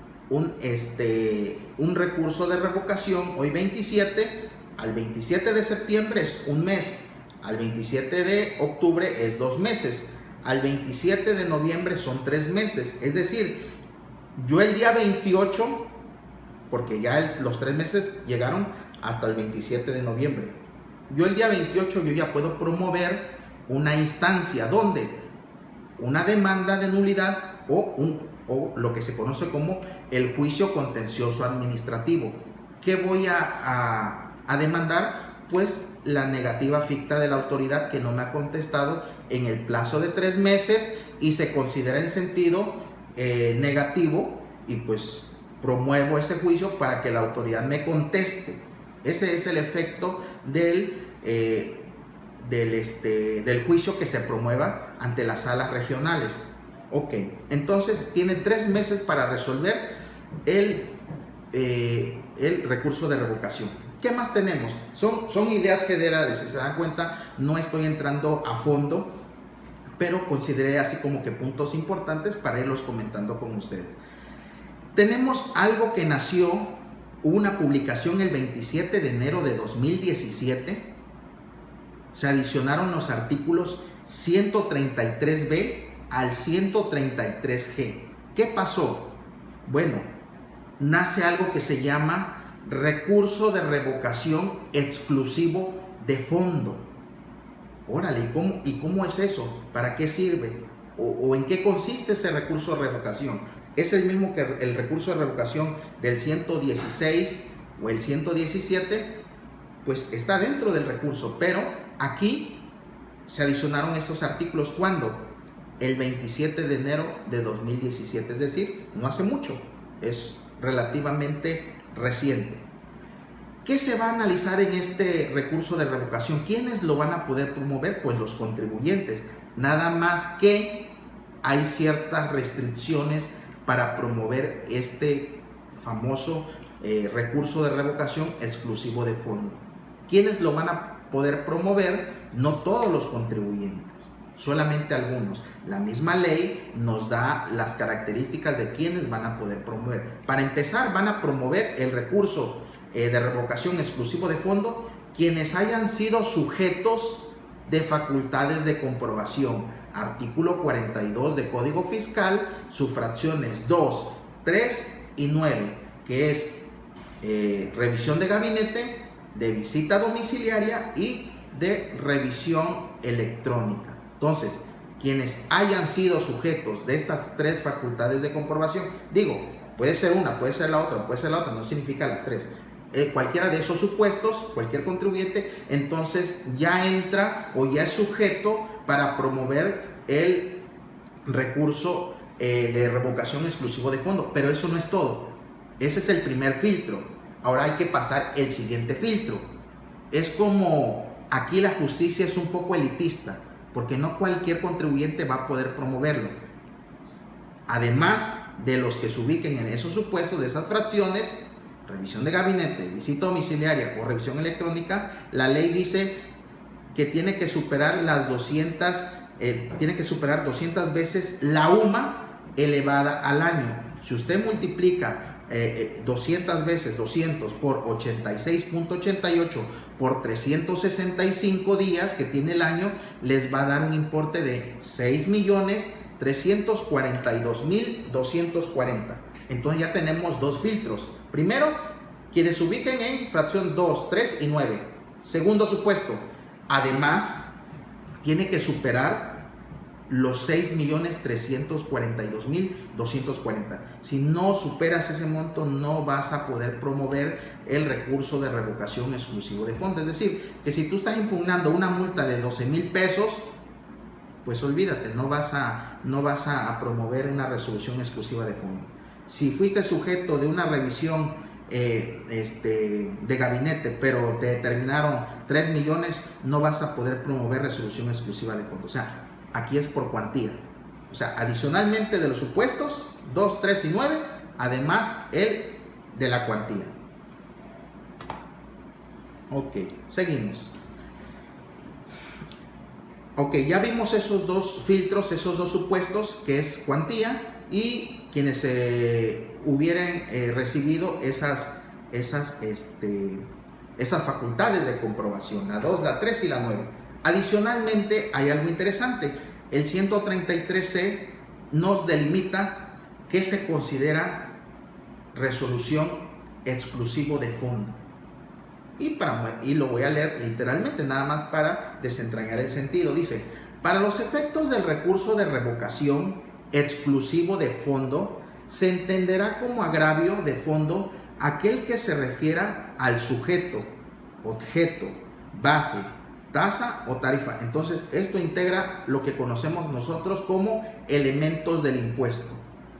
recurso de revocación, hoy 27, al 27 de septiembre es un mes, al 27 de octubre es 2 meses, al 27 de noviembre son 3 meses. Es decir, yo el día 28, porque ya los 3 meses llegaron hasta el 27 de noviembre, yo el día 28 yo ya puedo promover una instancia donde una demanda de nulidad o lo que se conoce como el juicio contencioso administrativo. ¿Qué voy a demandar? Pues la negativa ficta de la autoridad que no me ha contestado en el plazo de 3 meses y se considera en sentido negativo, y pues promuevo ese juicio para que la autoridad me conteste. Ese es el efecto del juicio que se promueva ante las salas regionales. Ok, entonces tiene 3 meses para resolver el recurso de revocación. ¿Qué más tenemos? Son ideas generales, si se dan cuenta, no estoy entrando a fondo, pero consideré así como que puntos importantes para irlos comentando con ustedes. Tenemos algo que nació, hubo una publicación el 27 de enero de 2017, se adicionaron los artículos 133B al 133G. ¿Qué pasó? Bueno, nace algo que se llama recurso de revocación exclusivo de fondo. Órale, ¿y cómo es eso? ¿Para qué sirve? ¿O en qué consiste ese recurso de revocación? ¿Es el mismo que el recurso de revocación del 116 o el 117? Pues está dentro del recurso, pero aquí se adicionaron esos artículos. ¿Cuándo? El 27 de enero de 2017, es decir, no hace mucho, es relativamente reciente. ¿Qué se va a analizar en este recurso de revocación? ¿Quiénes lo van a poder promover? Pues los contribuyentes. Nada más que hay ciertas restricciones para promover este famoso recurso de revocación exclusivo de fondo. ¿Quiénes lo van a poder promover? No todos los contribuyentes, solamente algunos. La misma ley nos da las características de quienes van a poder promover. Para empezar, van a promover el recurso de revocación exclusivo de fondo quienes hayan sido sujetos de facultades de comprobación. Artículo 42 de Código Fiscal, sus fracciones 2, 3 y 9, que es revisión de gabinete, de visita domiciliaria y de revisión electrónica. Entonces, quienes hayan sido sujetos de estas 3 facultades de comprobación, digo, puede ser una, puede ser la otra, puede ser la otra, no significa las 3. Cualquiera de esos supuestos, cualquier contribuyente, entonces ya entra o ya es sujeto para promover el recurso de revocación exclusivo de fondo. Pero eso no es todo. Ese es el primer filtro. Ahora hay que pasar el siguiente filtro. Es como aquí la justicia es un poco elitista, porque no cualquier contribuyente va a poder promoverlo. además de los que se ubiquen en esos supuestos de esas fracciones, revisión de gabinete, visita domiciliaria o revisión electrónica, la ley dice que tiene que superar las 200, tiene que superar 200 veces la UMA elevada al año. Si usted multiplica 200 veces 200 por 86.88 por 365 días que tiene el año, les va a dar un importe de 6.342.240. Entonces ya tenemos dos filtros. Primero, quienes se ubiquen en fracción 2, 3 y 9. Segundo supuesto, además, tiene que superar los 6.342.240. Si no superas ese monto, no vas a poder promover el recurso de revocación exclusivo de fondo. Es decir, que si tú estás impugnando una multa de 12,000 pesos, pues olvídate, no vas a promover una resolución exclusiva de fondo. Si fuiste sujeto de una revisión de gabinete, pero te determinaron 3 millones, no vas a poder promover resolución exclusiva de fondo. O sea, aquí es por cuantía. O sea, adicionalmente de los supuestos 2, 3 y 9, además el de la cuantía. Ok, seguimos. Ok, ya vimos esos dos filtros, esos dos supuestos, que es cuantía y quienes hubieran recibido esas facultades de comprobación, la 2, la 3 y la 9. Adicionalmente, hay algo interesante. El 133C nos delimita qué se considera resolución exclusivo de fondo. Y lo voy a leer literalmente, nada más para desentrañar el sentido. Dice, para los efectos del recurso de revocación exclusivo de fondo, se entenderá como agravio de fondo aquel que se refiera al sujeto, objeto, base, tasa o tarifa. Entonces, esto integra lo que conocemos nosotros como elementos del impuesto.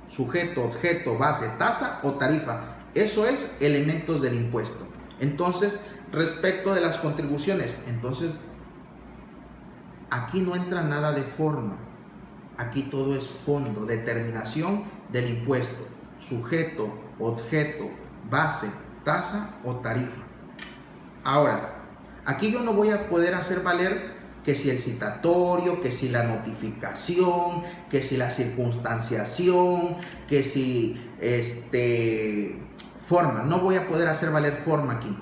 Sujeto, objeto, base, tasa o tarifa. Eso es elementos del impuesto. Entonces, respecto de las contribuciones, entonces, aquí no entra nada de forma. Aquí todo es fondo, determinación del impuesto. Sujeto, objeto, base, tasa o tarifa. Ahora, aquí yo no voy a poder hacer valer que si el citatorio, que si la notificación, que si la circunstanciación, que si forma. No voy a poder hacer valer forma aquí.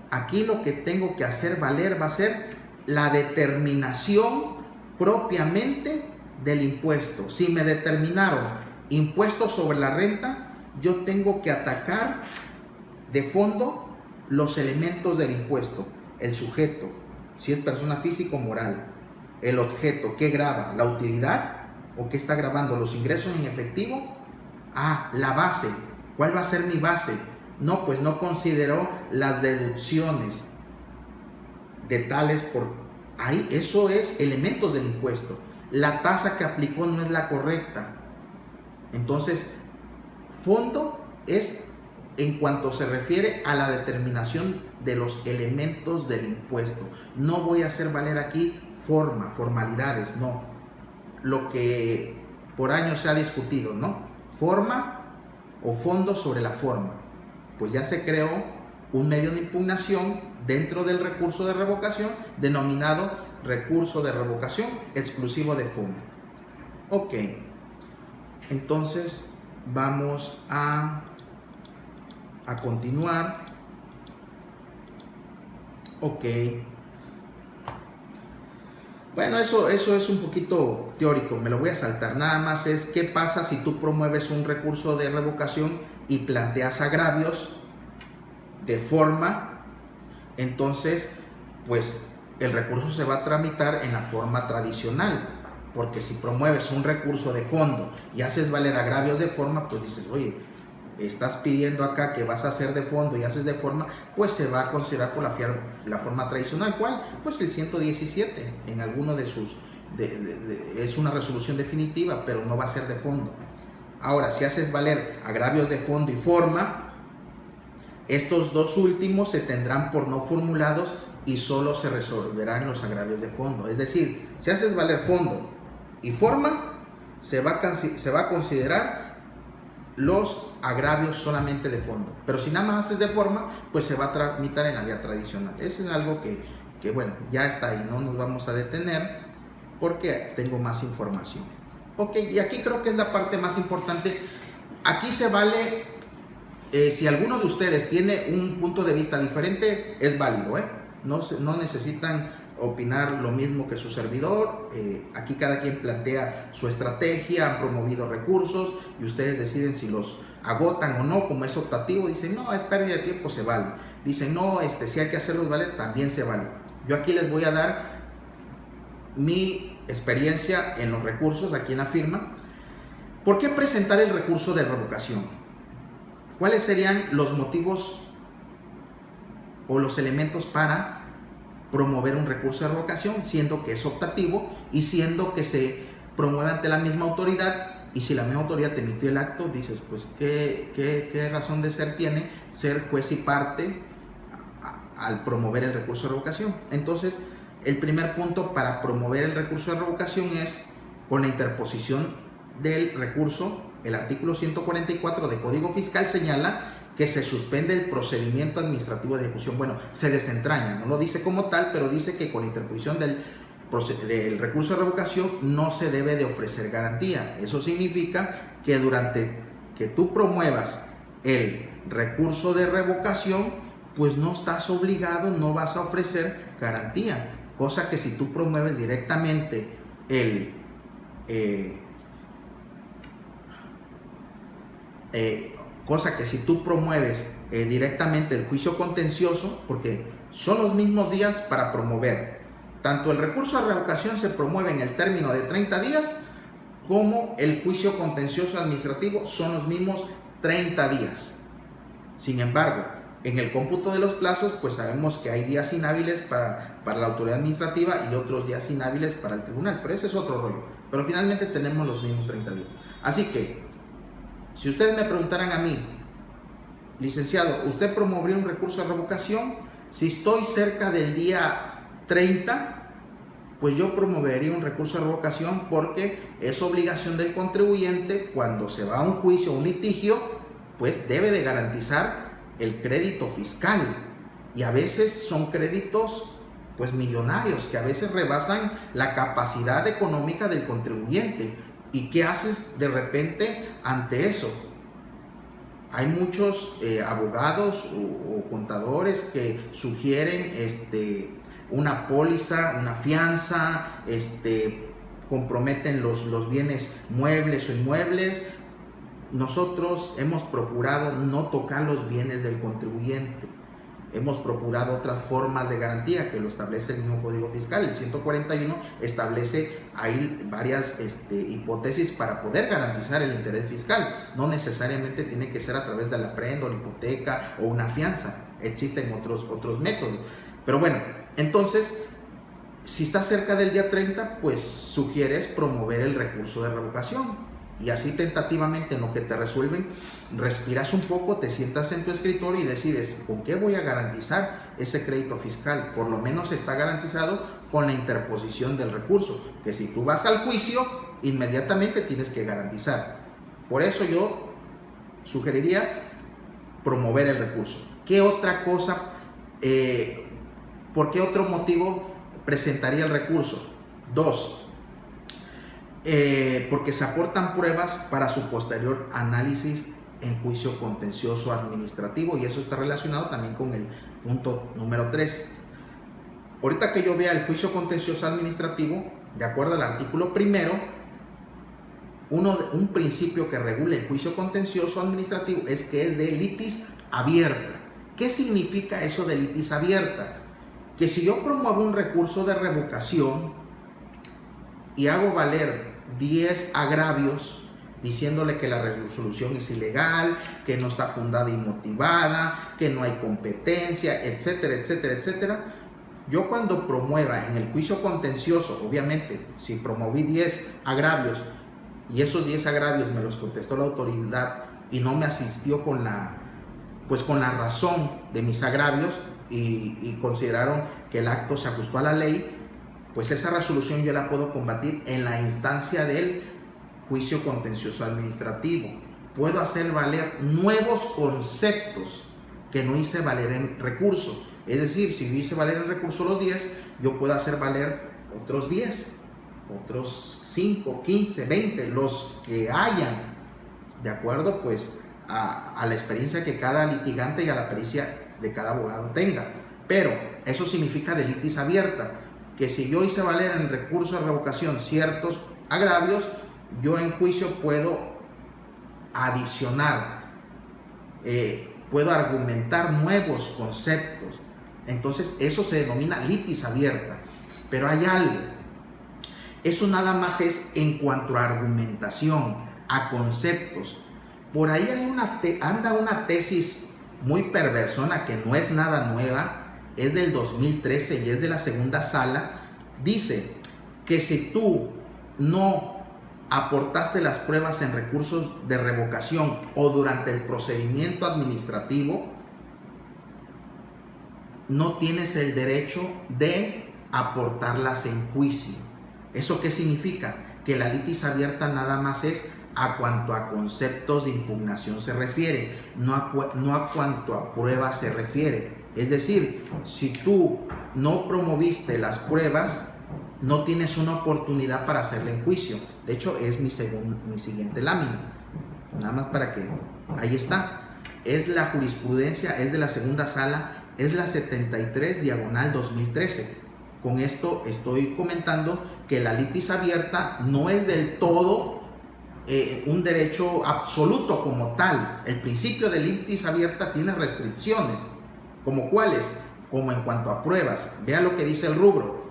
Aquí lo que tengo que hacer valer va a ser la determinación propiamente del impuesto. Si me determinaron impuestos sobre la renta, yo tengo que atacar de fondo los elementos del impuesto. El sujeto, si es persona física o moral. El objeto, ¿qué graba? ¿La utilidad? ¿O qué está grabando? ¿Los ingresos en efectivo? La base. ¿Cuál va a ser mi base? No, pues no consideró las deducciones de tales por ahí. Eso es elementos del impuesto. La tasa que aplicó no es la correcta. Entonces, fondo es en cuanto se refiere a la determinación de los elementos del impuesto. No voy a hacer valer aquí formalidades, no. Lo que por años se ha discutido, ¿no? Forma o fondo sobre la forma. Pues ya se creó un medio de impugnación dentro del recurso de revocación denominado recurso de revocación exclusivo de fondo. Ok, entonces vamos a continuar. Ok. Bueno, eso es un poquito teórico, me lo voy a saltar. Nada más es qué pasa si tú promueves un recurso de revocación y planteas agravios de forma. Entonces, pues el recurso se va a tramitar en la forma tradicional. Porque si promueves un recurso de fondo y haces valer agravios de forma, pues dices, oye, estás pidiendo acá que vas a hacer de fondo y haces de forma, pues se va a considerar por la forma tradicional. ¿Cuál? Pues el 117, en alguno de sus, es una resolución definitiva, pero no va a ser de fondo. Ahora, si haces valer agravios de fondo y forma, estos dos últimos se tendrán por no formulados y solo se resolverán los agravios de fondo. Es decir, si haces valer fondo y forma, se va a considerar los agravios solamente de fondo. Pero si nada más haces de forma, pues se va a tramitar en la vía tradicional. Eso es algo que bueno, ya está ahí, no nos vamos a detener porque tengo más información. Ok, y aquí creo que es la parte más importante. Aquí se vale, si alguno de ustedes tiene un punto de vista diferente, es válido, no necesitan opinar lo mismo que su servidor. Aquí cada quien plantea su estrategia, han promovido recursos y ustedes deciden si los agotan o no. Como es optativo, dicen no, es pérdida de tiempo, se vale. Dicen no, si hay que hacerlos valer, también se vale. Yo aquí les voy a dar mi experiencia en los recursos aquí en la firma. ¿Por qué presentar el recurso de revocación? ¿Cuáles serían los motivos o los elementos para promover un recurso de revocación, siendo que es optativo y siendo que se promueve ante la misma autoridad? Y si la misma autoridad te emitió el acto, dices, pues, ¿qué razón de ser tiene ser juez y parte al promover el recurso de revocación? Entonces, el primer punto para promover el recurso de revocación es con la interposición del recurso. El artículo 144 del Código Fiscal señala que se suspende el procedimiento administrativo de ejecución. Bueno, se desentraña, no lo dice como tal, pero dice que con la interposición del recurso de revocación no se debe de ofrecer garantía. Eso significa que durante que tú promuevas el recurso de revocación, pues no estás obligado, no vas a ofrecer garantía. Cosa que si tú promueves directamente el directamente el juicio contencioso, porque son los mismos días para promover. Tanto el recurso de revocación se promueve en el término de 30 días, como el juicio contencioso administrativo son los mismos 30 días. Sin embargo, en el cómputo de los plazos, pues sabemos que hay días inhábiles para la autoridad administrativa y otros días inhábiles para el tribunal, pero ese es otro rollo. Pero finalmente tenemos los mismos 30 días. Así que, si ustedes me preguntaran a mí, licenciado, ¿usted promovería un recurso de revocación? Si estoy cerca del día 30, pues yo promovería un recurso de revocación, porque es obligación del contribuyente, cuando se va a un juicio o un litigio, pues debe de garantizar el crédito fiscal. Y a veces son créditos pues millonarios, que a veces rebasan la capacidad económica del contribuyente. ¿Y qué haces de repente ante eso? Hay muchos abogados o contadores que sugieren una póliza, una fianza, comprometen los bienes muebles o inmuebles. Nosotros hemos procurado no tocar los bienes del contribuyente. Hemos procurado otras formas de garantía que lo establece el mismo Código Fiscal. El 141 establece ahí varias hipótesis para poder garantizar el interés fiscal. No necesariamente tiene que ser a través de la prenda o la hipoteca o una fianza. Existen otros métodos. Pero bueno, entonces, si está cerca del día 30, pues sugieres promover el recurso de revocación. Y así tentativamente, en lo que te resuelven, respiras un poco, te sientas en tu escritorio y decides con qué voy a garantizar ese crédito fiscal. Por lo menos está garantizado con la interposición del recurso, que si tú vas al juicio, inmediatamente tienes que garantizar. Por eso yo sugeriría promover el recurso. ¿Qué otra cosa, por qué otro motivo presentaría el recurso? 2. Porque se aportan pruebas para su posterior análisis en juicio contencioso administrativo, y eso está relacionado también con el punto número 3. Ahorita que yo vea el juicio contencioso administrativo, de acuerdo al artículo primero, un principio que regula el juicio contencioso administrativo es que es de litis abierta. ¿Qué significa eso de litis abierta? Que si yo promuevo un recurso de revocación y hago valer 10 agravios diciéndole que la resolución es ilegal, que no está fundada y motivada, que no hay competencia, etcétera, etcétera, etcétera, yo cuando promueva en el juicio contencioso, obviamente, si promoví 10 agravios y esos 10 agravios me los contestó la autoridad y no me asistió con la razón de mis agravios y consideraron que el acto se ajustó a la ley, pues esa resolución yo la puedo combatir en la instancia del juicio contencioso administrativo. Puedo hacer valer nuevos conceptos que no hice valer en recurso. Es decir, si yo hice valer en recurso los 10, yo puedo hacer valer otros 10, otros 5, 15, 20, los que hayan, de acuerdo pues a la experiencia que cada litigante y a la pericia de cada abogado tenga. Pero eso significa de litis abierta, que si yo hice valer en recurso de revocación ciertos agravios, yo en juicio puedo adicionar, puedo argumentar nuevos conceptos. Entonces eso se denomina litis abierta. Pero hay algo, eso nada más es en cuanto a argumentación, a conceptos. Por ahí hay anda una tesis muy perversona que no es nada nueva, es del 2013 y es de la segunda sala. Dice que si tú no aportaste las pruebas en recursos de revocación o durante el procedimiento administrativo, no tienes el derecho de aportarlas en juicio. ¿Eso qué significa? Que la litis abierta nada más es a cuanto a conceptos de impugnación se refiere, no a cuanto a pruebas se refiere. Es decir, si tú no promoviste las pruebas, no tienes una oportunidad para hacerla en juicio. De hecho, es mi siguiente lámina. Nada más para que... Ahí está. Es la jurisprudencia, es de la segunda sala, es la 73/2013. Con esto estoy comentando que la litis abierta no es del todo un derecho absoluto como tal. El principio de litis abierta tiene restricciones. ¿Como cuáles? Como en cuanto a pruebas. Vea lo que dice el rubro.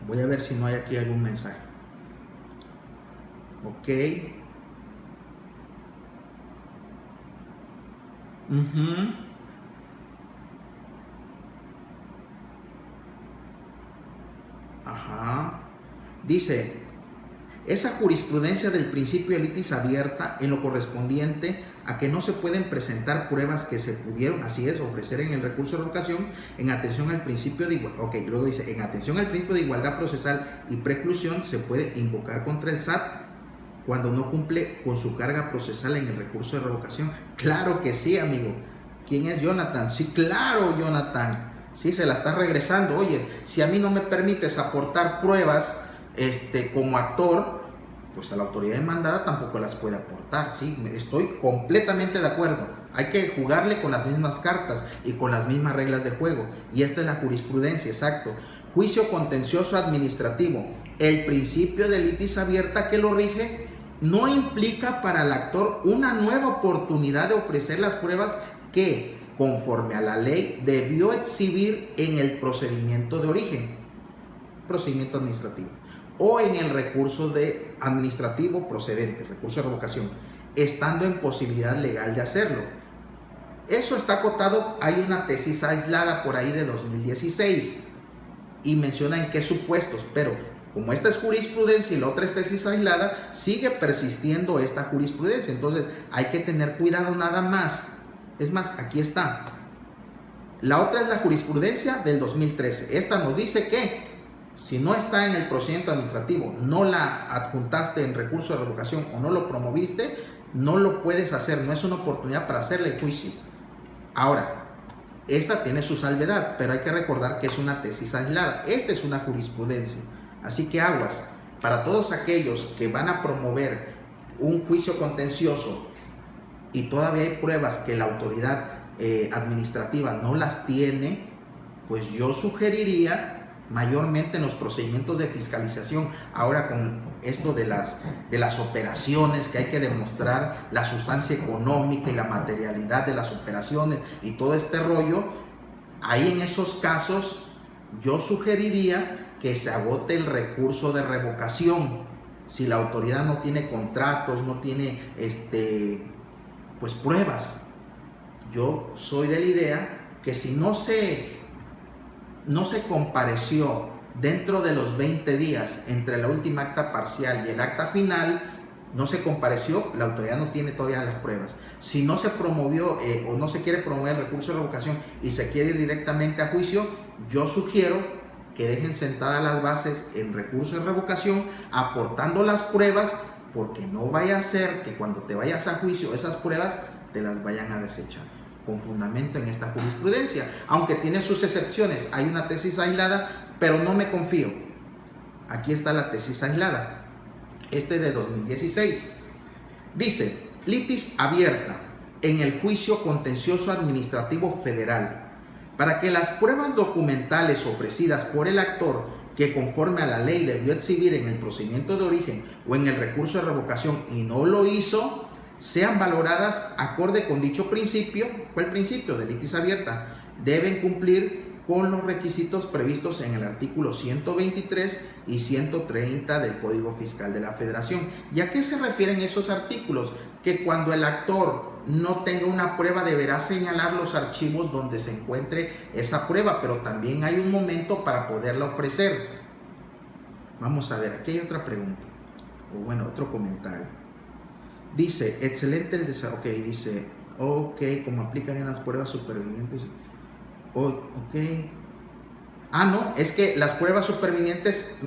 Voy a ver si no hay aquí algún mensaje. Ok. Ajá. Dice, esa jurisprudencia del principio de litis abierta en lo correspondiente a que no se pueden presentar pruebas que se pudieron, así es, ofrecer en el recurso de revocación en atención al principio de igualdad. Ok, luego dice, en atención al principio de igualdad procesal y preclusión se puede invocar contra el SAT cuando no cumple con su carga procesal en el recurso de revocación. Claro que sí, amigo. ¿Quién es Jonathan? Sí, claro, Jonathan. Sí, se la está regresando. Oye, si a mí no me permites aportar pruebas como actor, pues a la autoridad demandada tampoco las puede aportar. Sí, estoy completamente de acuerdo. Hay que jugarle con las mismas cartas y con las mismas reglas de juego. Y esta es la jurisprudencia, exacto. Juicio contencioso administrativo. El principio de litis abierta que lo rige no implica para el actor una nueva oportunidad de ofrecer las pruebas que, conforme a la ley, debió exhibir en el procedimiento de origen, procedimiento administrativo, o en el recurso administrativo procedente, recurso de revocación, estando en posibilidad legal de hacerlo. Eso está acotado. Hay una tesis aislada por ahí de 2016 y menciona en qué supuestos, pero como esta es jurisprudencia y la otra es tesis aislada, sigue persistiendo esta jurisprudencia. Entonces hay que tener cuidado nada más. Es más, aquí está. La otra es la jurisprudencia del 2013. Esta nos dice que si no está en el procedimiento administrativo, no la adjuntaste en recurso de revocación o no lo promoviste, no lo puedes hacer. No es una oportunidad para hacerle el juicio. Ahora, esta tiene su salvedad, pero hay que recordar que es una tesis aislada. Esta es una jurisprudencia. Así que aguas, para todos aquellos que van a promover un juicio contencioso y todavía hay pruebas que la autoridad administrativa no las tiene, pues yo sugeriría mayormente en los procedimientos de fiscalización, ahora con esto de las operaciones, que hay que demostrar la sustancia económica y la materialidad de las operaciones y todo este rollo, ahí en esos casos yo sugeriría que se agote el recurso de revocación. Si la autoridad no tiene contratos, no tiene pues pruebas. Yo soy de la idea que si no se compareció dentro de los 20 días entre la última acta parcial y el acta final, no se compareció, la autoridad no tiene todavía las pruebas. Si no se promovió o no se quiere promover el recurso de revocación y se quiere ir directamente a juicio, yo sugiero que dejen sentadas las bases en recurso de revocación, aportando las pruebas, porque no vaya a ser que cuando te vayas a juicio esas pruebas te las vayan a desechar, con fundamento en esta jurisprudencia, aunque tiene sus excepciones. Hay una tesis aislada, pero no me confío. Aquí está la tesis aislada, de 2016. Dice: litis abierta en el juicio contencioso administrativo federal para que las pruebas documentales ofrecidas por el actor que conforme a la ley debió exhibir en el procedimiento de origen o en el recurso de revocación y no lo hizo, sean valoradas acorde con dicho principio. ¿Cuál principio? De litis abierta. Deben cumplir con los requisitos previstos en el artículo 123 y 130 del Código Fiscal de la Federación. ¿Y a qué se refieren esos artículos? Que cuando el actor no tenga una prueba deberá señalar los archivos donde se encuentre esa prueba, pero también hay un momento para poderla ofrecer. Vamos a ver, aquí hay otra pregunta, o bueno, otro comentario. Dice: excelente el desarrollo. Ok, dice, ok, como aplican en las pruebas supervivientes. Ok. No, es que las pruebas supervivientes,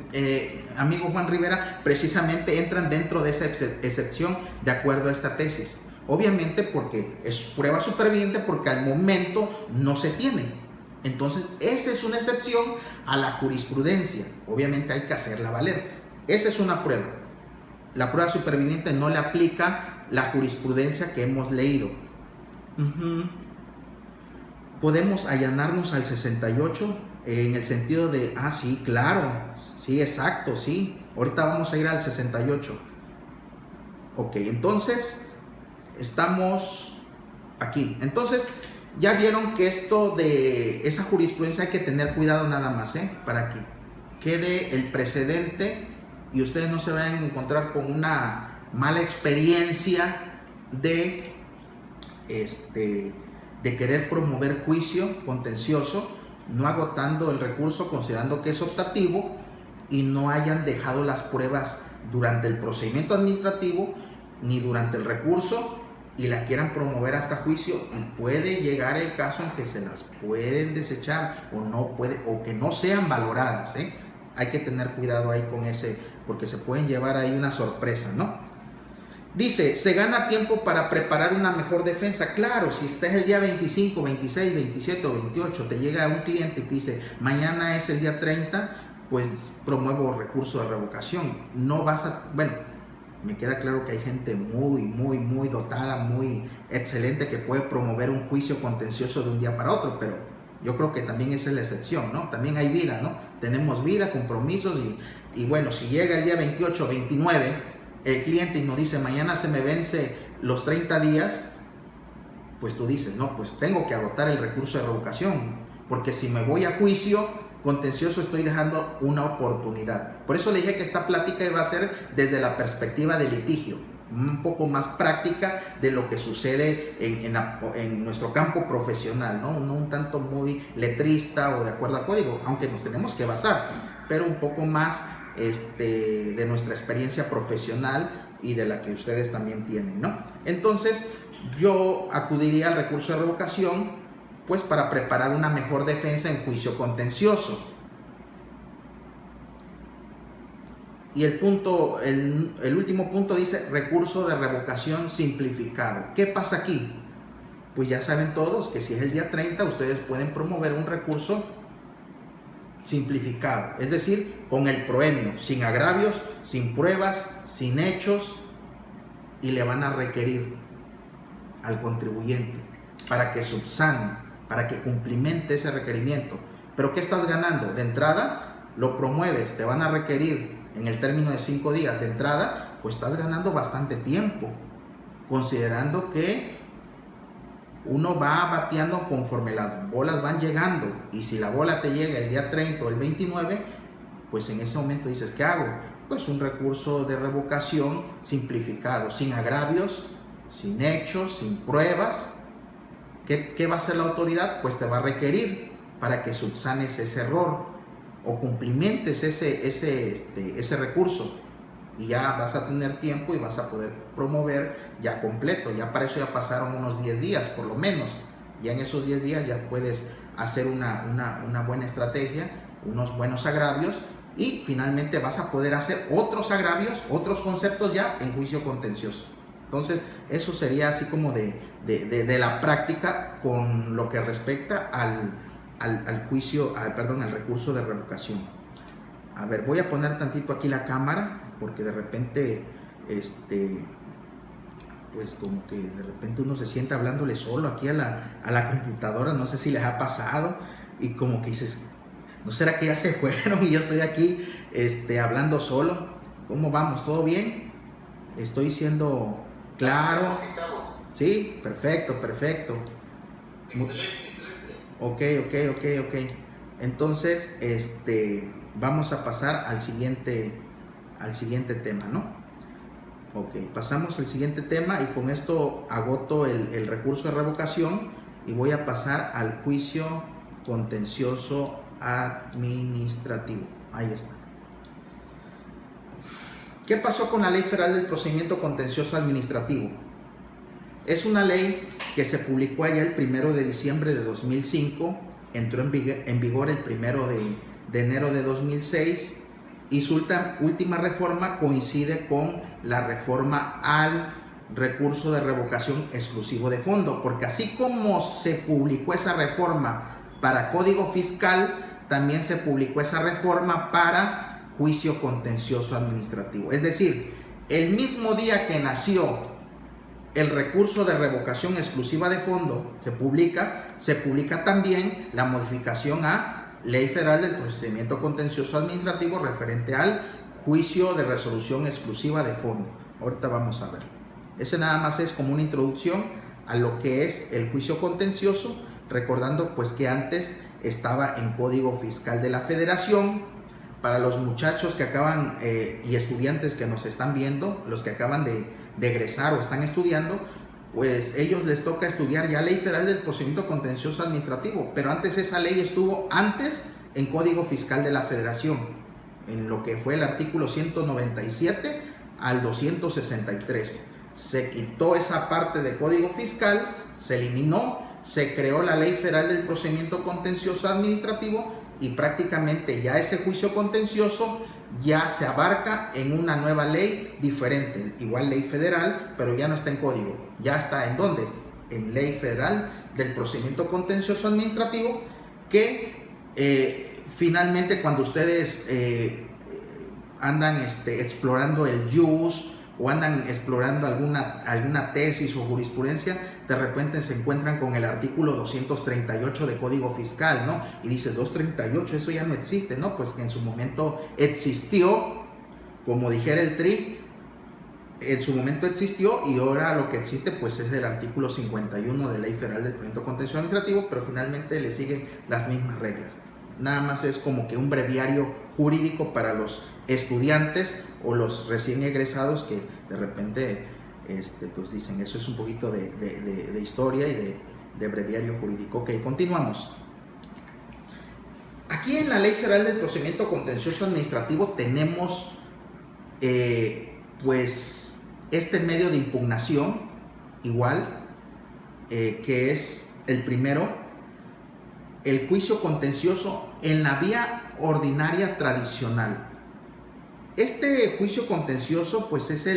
amigo Juan Rivera, precisamente entran dentro de esa excepción de acuerdo a esta tesis. Obviamente porque es prueba superviviente, porque al momento no se tiene. Entonces, esa es una excepción a la jurisprudencia. Obviamente hay que hacerla valer. Esa es una prueba. La prueba superviviente no le aplica la jurisprudencia que hemos leído. Podemos allanarnos al 68 en el sentido de, sí, claro, sí, exacto, sí. Ahorita vamos a ir al 68. Ok, entonces estamos aquí. Entonces, ya vieron que esto de esa jurisprudencia hay que tener cuidado nada más, para que quede el precedente y ustedes no se vayan a encontrar con una mala experiencia de querer promover juicio contencioso, no agotando el recurso considerando que es optativo y no hayan dejado las pruebas durante el procedimiento administrativo ni durante el recurso y la quieran promover hasta juicio, y puede llegar el caso en que se las pueden desechar o que no sean valoradas. Hay que tener cuidado ahí con ese, porque se pueden llevar ahí una sorpresa, ¿no? Dice: se gana tiempo para preparar una mejor defensa. Claro, si estás el día 25, 26, 27 o 28, te llega un cliente y te dice: mañana es el día 30, pues promuevo recurso de revocación. No vas a... Bueno, me queda claro que hay gente muy dotada, muy excelente, que puede promover un juicio contencioso de un día para otro, pero yo creo que también esa es la excepción, ¿no? También hay vida, ¿no? Tenemos vida, compromisos y bueno, si llega el día 28, 29, el cliente y nos dice: mañana se me vence los 30 días, pues tú dices: no, pues tengo que agotar el recurso de revocación, porque si me voy a juicio contencioso estoy dejando una oportunidad. Por eso le dije que esta plática iba a ser desde la perspectiva de litigio, un poco más práctica de lo que sucede en nuestro campo profesional, ¿no? No un tanto muy letrista o de acuerdo a código, aunque nos tenemos que basar, pero un poco más de nuestra experiencia profesional y de la que ustedes también tienen, ¿no? Entonces, yo acudiría al recurso de revocación pues para preparar una mejor defensa en juicio contencioso. Y el último punto dice: recurso de revocación simplificado. ¿Qué pasa aquí? Pues ya saben todos que si es el día 30, ustedes pueden promover un recurso simplificado, es decir, con el proemio, sin agravios, sin pruebas, sin hechos, y le van a requerir al contribuyente para que subsane, para que cumplimente ese requerimiento. ¿Pero qué estás ganando? De entrada, lo promueves, te van a requerir en el término de 5 días. De entrada, pues estás ganando bastante tiempo, considerando que uno va bateando conforme las bolas van llegando, y si la bola te llega el día 30 o el 29, pues en ese momento dices: ¿qué hago? Pues un recurso de revocación simplificado, sin agravios, sin hechos, sin pruebas. ¿Qué va a hacer la autoridad? Pues te va a requerir para que subsanes ese error o cumplimentes ese recurso, y ya vas a tener tiempo y vas a poder promover ya completo. Ya para eso ya pasaron unos 10 días por lo menos. Ya en esos 10 días ya puedes hacer una buena estrategia unos buenos agravios y finalmente vas a poder hacer otros agravios, otros conceptos ya en juicio contencioso. Entonces, eso sería así como de la práctica con lo que respecta al juicio, al recurso de revocación. A ver, voy a poner tantito aquí la cámara porque de repente, pues como que de repente uno se siente hablándole solo aquí a la computadora, no sé si les ha pasado, y como que dices, ¿no será que ya se fueron y yo estoy aquí hablando solo? ¿Cómo vamos? ¿Todo bien? ¿Estoy siendo claro? Sí, perfecto, perfecto. Excelente, excelente. Ok. Entonces, vamos a pasar al siguiente tema, ¿no? Ok, pasamos al siguiente tema y con esto agoto el recurso de revocación y voy a pasar al juicio contencioso administrativo. Ahí está. ¿Qué pasó con la Ley Federal del Procedimiento Contencioso Administrativo? Es una ley que se publicó allá el 1 de diciembre de 2005, entró en vigor el 1 de enero de 2006 y su última reforma coincide con la reforma al recurso de revocación exclusivo de fondo, porque así como se publicó esa reforma para Código Fiscal, también se publicó esa reforma para juicio contencioso administrativo. Es decir, el mismo día que nació el recurso de revocación exclusiva de fondo se publica también la modificación a Ley Federal del Procedimiento Contencioso Administrativo referente al juicio de resolución exclusiva de fondo. Ahorita vamos a ver. Ese nada más es como una introducción a lo que es el juicio contencioso, recordando pues que antes estaba en Código Fiscal de la Federación. Para los muchachos que acaban y estudiantes que nos están viendo, los que acaban de egresar o están estudiando, pues ellos les toca estudiar ya Ley Federal del Procedimiento Contencioso Administrativo, pero antes esa ley estuvo en Código Fiscal de la Federación, en lo que fue el artículo 197 al 263. Se quitó esa parte de Código Fiscal, se eliminó, se creó la Ley Federal del Procedimiento Contencioso Administrativo y prácticamente ya ese juicio contencioso ya se abarca en una nueva ley diferente, igual ley federal, pero ya no está en código, ya está ¿en dónde? En Ley Federal del Procedimiento Contencioso Administrativo, que finalmente cuando ustedes andan explorando el JUS o andan explorando alguna tesis o jurisprudencia, de repente se encuentran con el artículo 238 de Código Fiscal, ¿no? Y dices, 238, eso ya no existe, ¿no? Pues que en su momento existió, como dijera el TRI, en su momento existió y ahora lo que existe pues es el artículo 51 de Ley Federal del Procedimiento Contencioso Administrativo, pero finalmente le siguen las mismas reglas. Nada más es como que un breviario jurídico para los estudiantes o los recién egresados que de repente pues dicen, eso es un poquito de historia y de breviario jurídico. Ok, continuamos. Aquí en la Ley Federal del Procedimiento Contencioso Administrativo tenemos pues este medio de impugnación igual, que es el primero, el juicio contencioso en la vía ordinaria tradicional. Este juicio contencioso pues es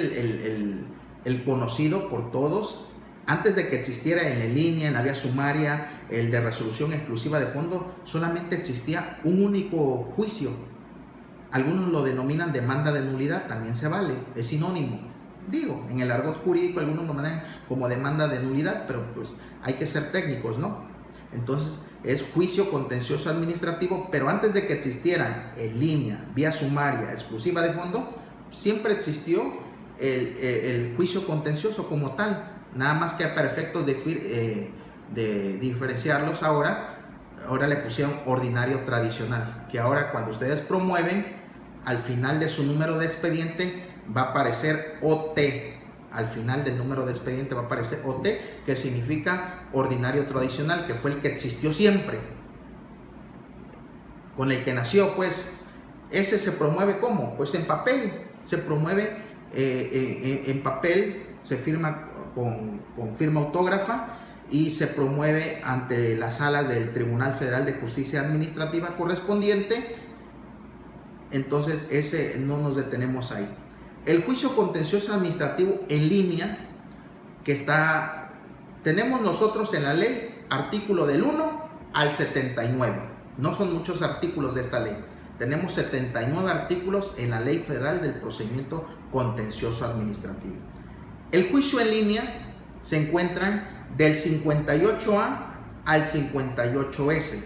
el conocido por todos. Antes de que existiera en línea, en la vía sumaria, el de resolución exclusiva de fondo, solamente existía un único juicio. Algunos lo denominan demanda de nulidad, también se vale, es sinónimo. Digo, en el argot jurídico algunos lo manejan como demanda de nulidad, pero pues hay que ser técnicos, ¿no? Entonces es juicio contencioso administrativo, pero antes de que existieran en línea, vía sumaria, exclusiva de fondo, siempre existió el juicio contencioso como tal. Nada más que para efectos de diferenciarlos ahora le pusieron ordinario tradicional, que ahora cuando ustedes promueven, al final de su número de expediente va a aparecer OT. Al final del número de expediente va a aparecer OT, que significa ordinario tradicional, que fue el que existió siempre, con el que nació, pues. Ese se promueve ¿cómo? Pues en papel, se promueve en papel, se firma con firma autógrafa y se promueve ante las salas del Tribunal Federal de Justicia Administrativa correspondiente. Entonces ese no nos detenemos ahí. El juicio contencioso administrativo en línea que tenemos nosotros en la ley, artículo del 1 al 79. No son muchos artículos de esta ley. Tenemos 79 artículos en la Ley Federal del Procedimiento Contencioso Administrativo. El juicio en línea se encuentra del 58A al 58S.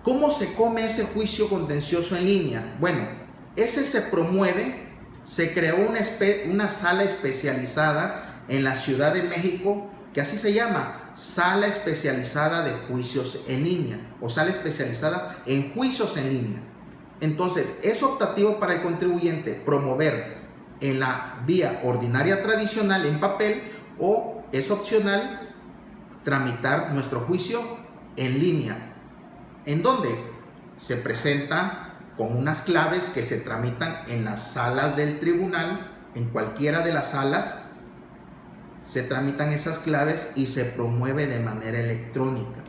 ¿Cómo se come ese juicio contencioso en línea? Bueno, ese se promueve, se creó una sala especializada en la Ciudad de México, que así se llama, Sala Especializada de Juicios en Línea, o Sala Especializada en Juicios en Línea. Entonces, es optativo para el contribuyente promover en la vía ordinaria tradicional en papel, o es opcional tramitar nuestro juicio en línea. ¿En dónde? Se presenta con unas claves que se tramitan en las salas del tribunal, en cualquiera de las salas, se tramitan esas claves y se promueve de manera electrónica.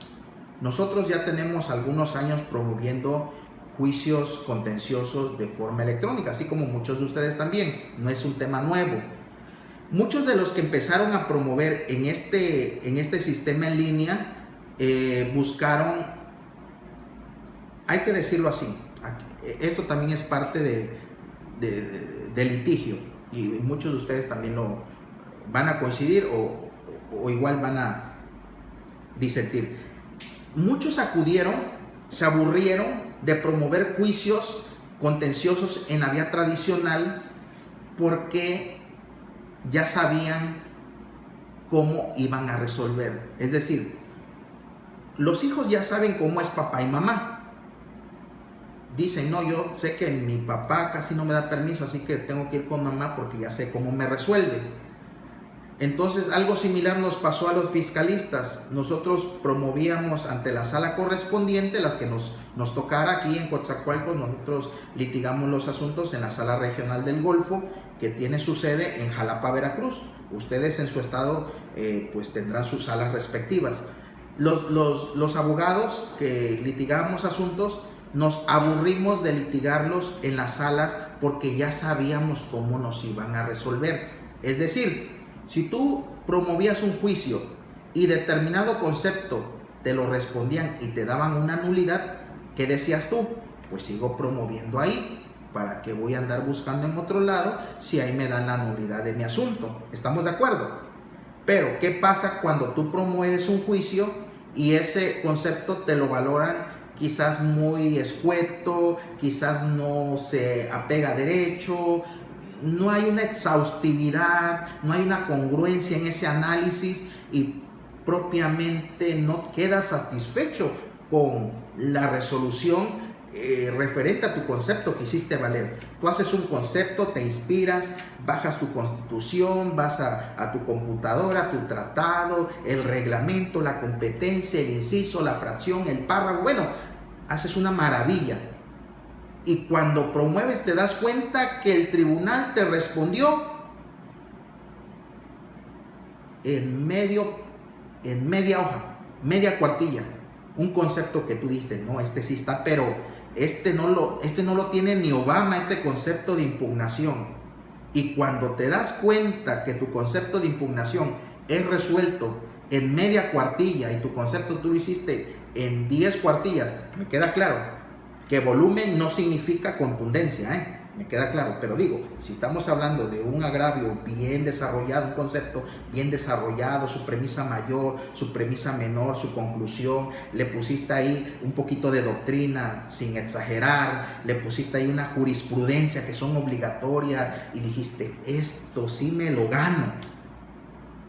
Nosotros ya tenemos algunos años promoviendo juicios contenciosos de forma electrónica, así como muchos de ustedes también, no es un tema nuevo. Muchos de los que empezaron a promover en este sistema en línea buscaron, hay que decirlo así, esto también es parte de litigio y muchos de ustedes también lo van a coincidir o igual van a disentir. Muchos acudieron, se aburrieron de promover juicios contenciosos en la vía tradicional porque ya sabían cómo iban a resolver. Es decir, los hijos ya saben cómo es papá y mamá. Dicen, no, yo sé que mi papá casi no me da permiso, así que tengo que ir con mamá porque ya sé cómo me resuelve. Entonces, algo similar nos pasó a los fiscalistas. Nosotros promovíamos ante la sala correspondiente, las que nos tocara aquí en Coatzacoalcos, nosotros litigamos los asuntos en la Sala Regional del Golfo, que tiene su sede en Jalapa, Veracruz. Ustedes en su estado pues tendrán sus salas respectivas. Los abogados que litigábamos asuntos, nos aburrimos de litigarlos en las salas porque ya sabíamos cómo nos iban a resolver. Es decir, si tú promovías un juicio y determinado concepto te lo respondían y te daban una nulidad, ¿qué decías tú? Pues sigo promoviendo ahí. ¿Para qué voy a andar buscando en otro lado si ahí me dan la nulidad de mi asunto? ¿Estamos de acuerdo? Pero, ¿qué pasa cuando tú promueves un juicio y ese concepto te lo valoran quizás muy escueto, quizás no se apega a derecho, no hay una exhaustividad, no hay una congruencia en ese análisis y propiamente no quedas satisfecho con la resolución referente a tu concepto que hiciste valer? Tú haces un concepto, te inspiras, bajas tu constitución, vas a tu computadora, tu tratado, el reglamento, la competencia, el inciso, la fracción, el párrafo, bueno, haces una maravilla. Y cuando promueves te das cuenta que el tribunal te respondió en media hoja, media cuartilla, un concepto que tú dices, no, este sí está, pero este no lo tiene ni Obama, este concepto de impugnación. Y cuando te das cuenta que tu concepto de impugnación es resuelto en media cuartilla y tu concepto tú lo hiciste en 10 cuartillas, me queda claro que volumen no significa contundencia, me queda claro, pero digo, si estamos hablando de un agravio bien desarrollado, un concepto bien desarrollado, su premisa mayor, su premisa menor, su conclusión, le pusiste ahí un poquito de doctrina sin exagerar, le pusiste ahí una jurisprudencia que son obligatorias y dijiste, esto sí me lo gano.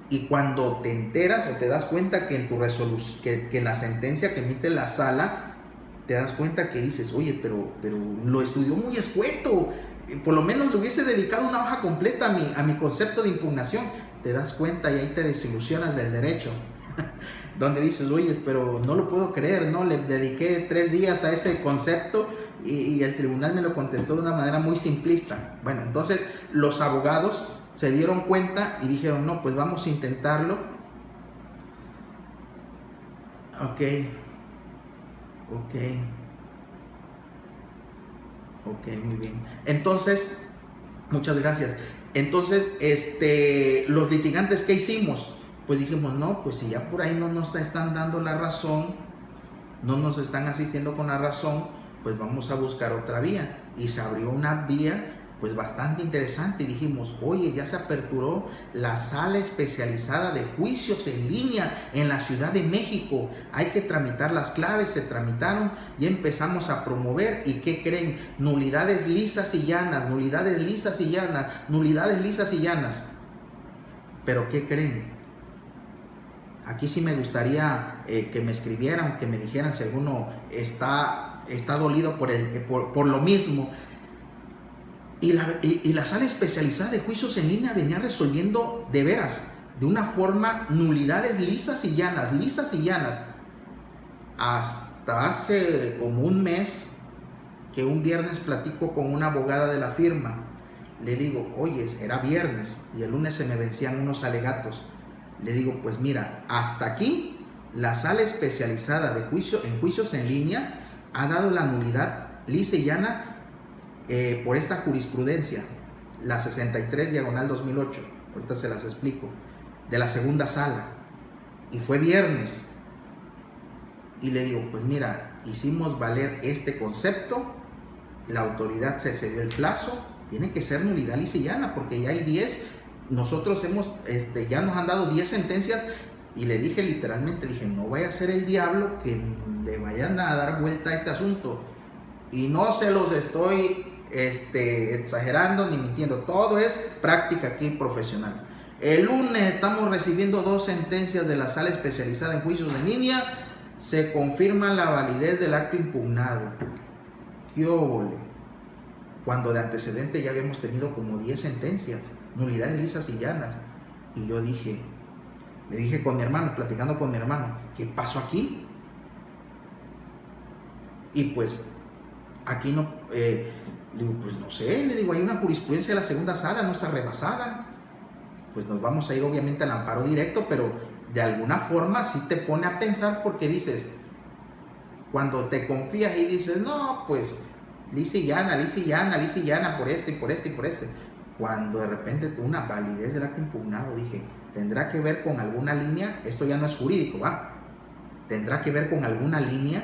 Y cuando te enteras o te das cuenta que en tu resolución, que en la sentencia que emite la sala, te das cuenta que dices, oye, pero lo estudió muy escueto, por lo menos le hubiese dedicado una hoja completa a mi concepto de impugnación. Te das cuenta y ahí te desilusionas del derecho, donde dices, oye, pero no lo puedo creer, ¿no? Le dediqué 3 días a ese concepto y el tribunal me lo contestó de una manera muy simplista. Bueno, entonces los abogados se dieron cuenta y dijeron, no, pues vamos a intentarlo Ok, muy bien. Entonces, muchas gracias. Entonces, los litigantes, ¿qué hicimos? Pues dijimos, no, pues si ya por ahí no nos están dando la razón, no nos están asistiendo con la razón, pues vamos a buscar otra vía. Y se abrió una vía pues bastante interesante y dijimos, oye, ya se aperturó la sala especializada de juicios en línea en la Ciudad de México. Hay que tramitar las claves, se tramitaron y empezamos a promover. ¿Y qué creen? Nulidades lisas y llanas, nulidades lisas y llanas, nulidades lisas y llanas. Pero ¿qué creen? Aquí sí me gustaría que me escribieran, que me dijeran si alguno está dolido por lo mismo. Y la sala especializada de juicios en línea venía resolviendo de veras, de una forma, nulidades lisas y llanas, Hasta hace como un mes, que un viernes platico con una abogada de la firma. Le digo, oye, era viernes y el lunes se me vencían unos alegatos. Le digo, pues mira, hasta aquí la sala especializada de juicios en línea ha dado la nulidad lisa y llana por esta jurisprudencia, la 63/2008, ahorita se las explico, de la segunda sala, y fue viernes. Y le digo, pues mira, hicimos valer este concepto, la autoridad se cedió el plazo, tiene que ser nulidad lisa y llana, porque ya hay 10, nosotros ya nos han dado 10 sentencias, y le dije literalmente, no vaya a ser el diablo que le vayan a dar vuelta a este asunto, y no se los estoy exagerando ni mintiendo, todo es práctica aquí profesional. El lunes estamos recibiendo 2 sentencias de la sala especializada en juicios en línea, se confirma la validez del acto impugnado. ¿Qué óvole? Cuando de antecedente ya habíamos tenido como 10 sentencias, nulidades lisas y llanas. Y yo le dije con mi hermano, platicando con mi hermano, ¿qué pasó aquí? Y pues aquí no, le digo, pues no sé, le digo, hay una jurisprudencia de la segunda sala, no está rebasada. Pues nos vamos a ir obviamente al amparo directo, pero de alguna forma sí te pone a pensar, porque dices, cuando te confías y dices, no, pues lisa y llana, por este y por este y por este. Cuando de repente tuvo una validez del acto impugnado, dije, ¿tendrá que ver con alguna línea? Esto ya no es jurídico, ¿va? ¿Tendrá que ver con alguna línea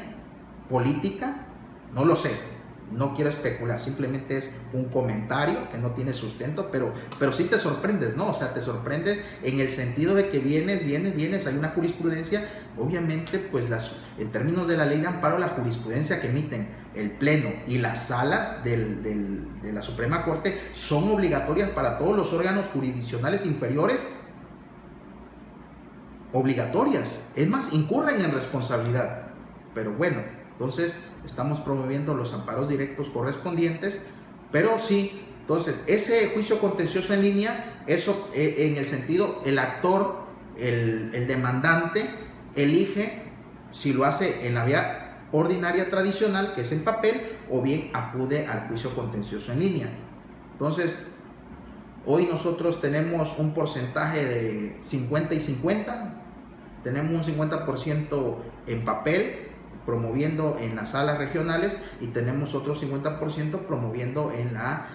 política? No lo sé, no quiero especular, simplemente es un comentario que no tiene sustento, pero sí te sorprendes, ¿no? O sea, te sorprendes en el sentido de que vienes, hay una jurisprudencia, obviamente, pues en términos de la ley de amparo, la jurisprudencia que emiten el Pleno y las salas de la Suprema Corte son obligatorias para todos los órganos jurisdiccionales inferiores, obligatorias, es más, incurren en responsabilidad, pero bueno, entonces estamos promoviendo los amparos directos correspondientes, pero sí, entonces ese juicio contencioso en línea, eso en el sentido, el actor, el demandante, elige si lo hace en la vía ordinaria tradicional, que es en papel, o bien acude al juicio contencioso en línea. Entonces, hoy nosotros tenemos un porcentaje de 50 y 50, tenemos un 50% en papel, promoviendo en las salas regionales, y tenemos otro 50% promoviendo en la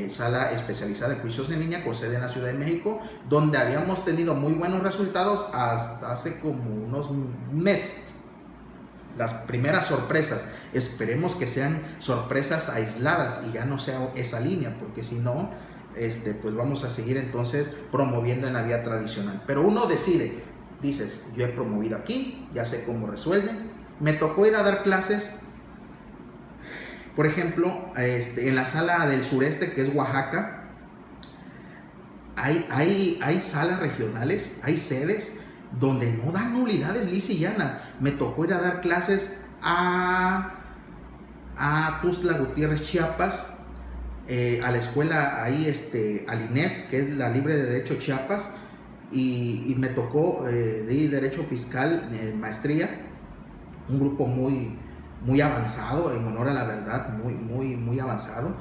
sala especializada de juicios en línea con sede en la Ciudad de México, donde habíamos tenido muy buenos resultados hasta hace como unos meses. Las primeras sorpresas, esperemos que sean sorpresas aisladas y ya no sea esa línea, porque si no, pues vamos a seguir entonces promoviendo en la vía tradicional. Pero uno decide, dices, yo he promovido aquí, ya sé cómo resuelven. Me tocó ir a dar clases, por ejemplo, en la sala del sureste, que es Oaxaca. Hay salas regionales, hay sedes donde no dan nulidades lisa y llana. Me tocó ir a dar clases a Tuxtla Gutiérrez, Chiapas, a la escuela ahí, al INEF, que es la Libre de Derecho Chiapas, y me tocó de Derecho Fiscal, maestría, un grupo muy, muy avanzado, en honor a la verdad, muy avanzado.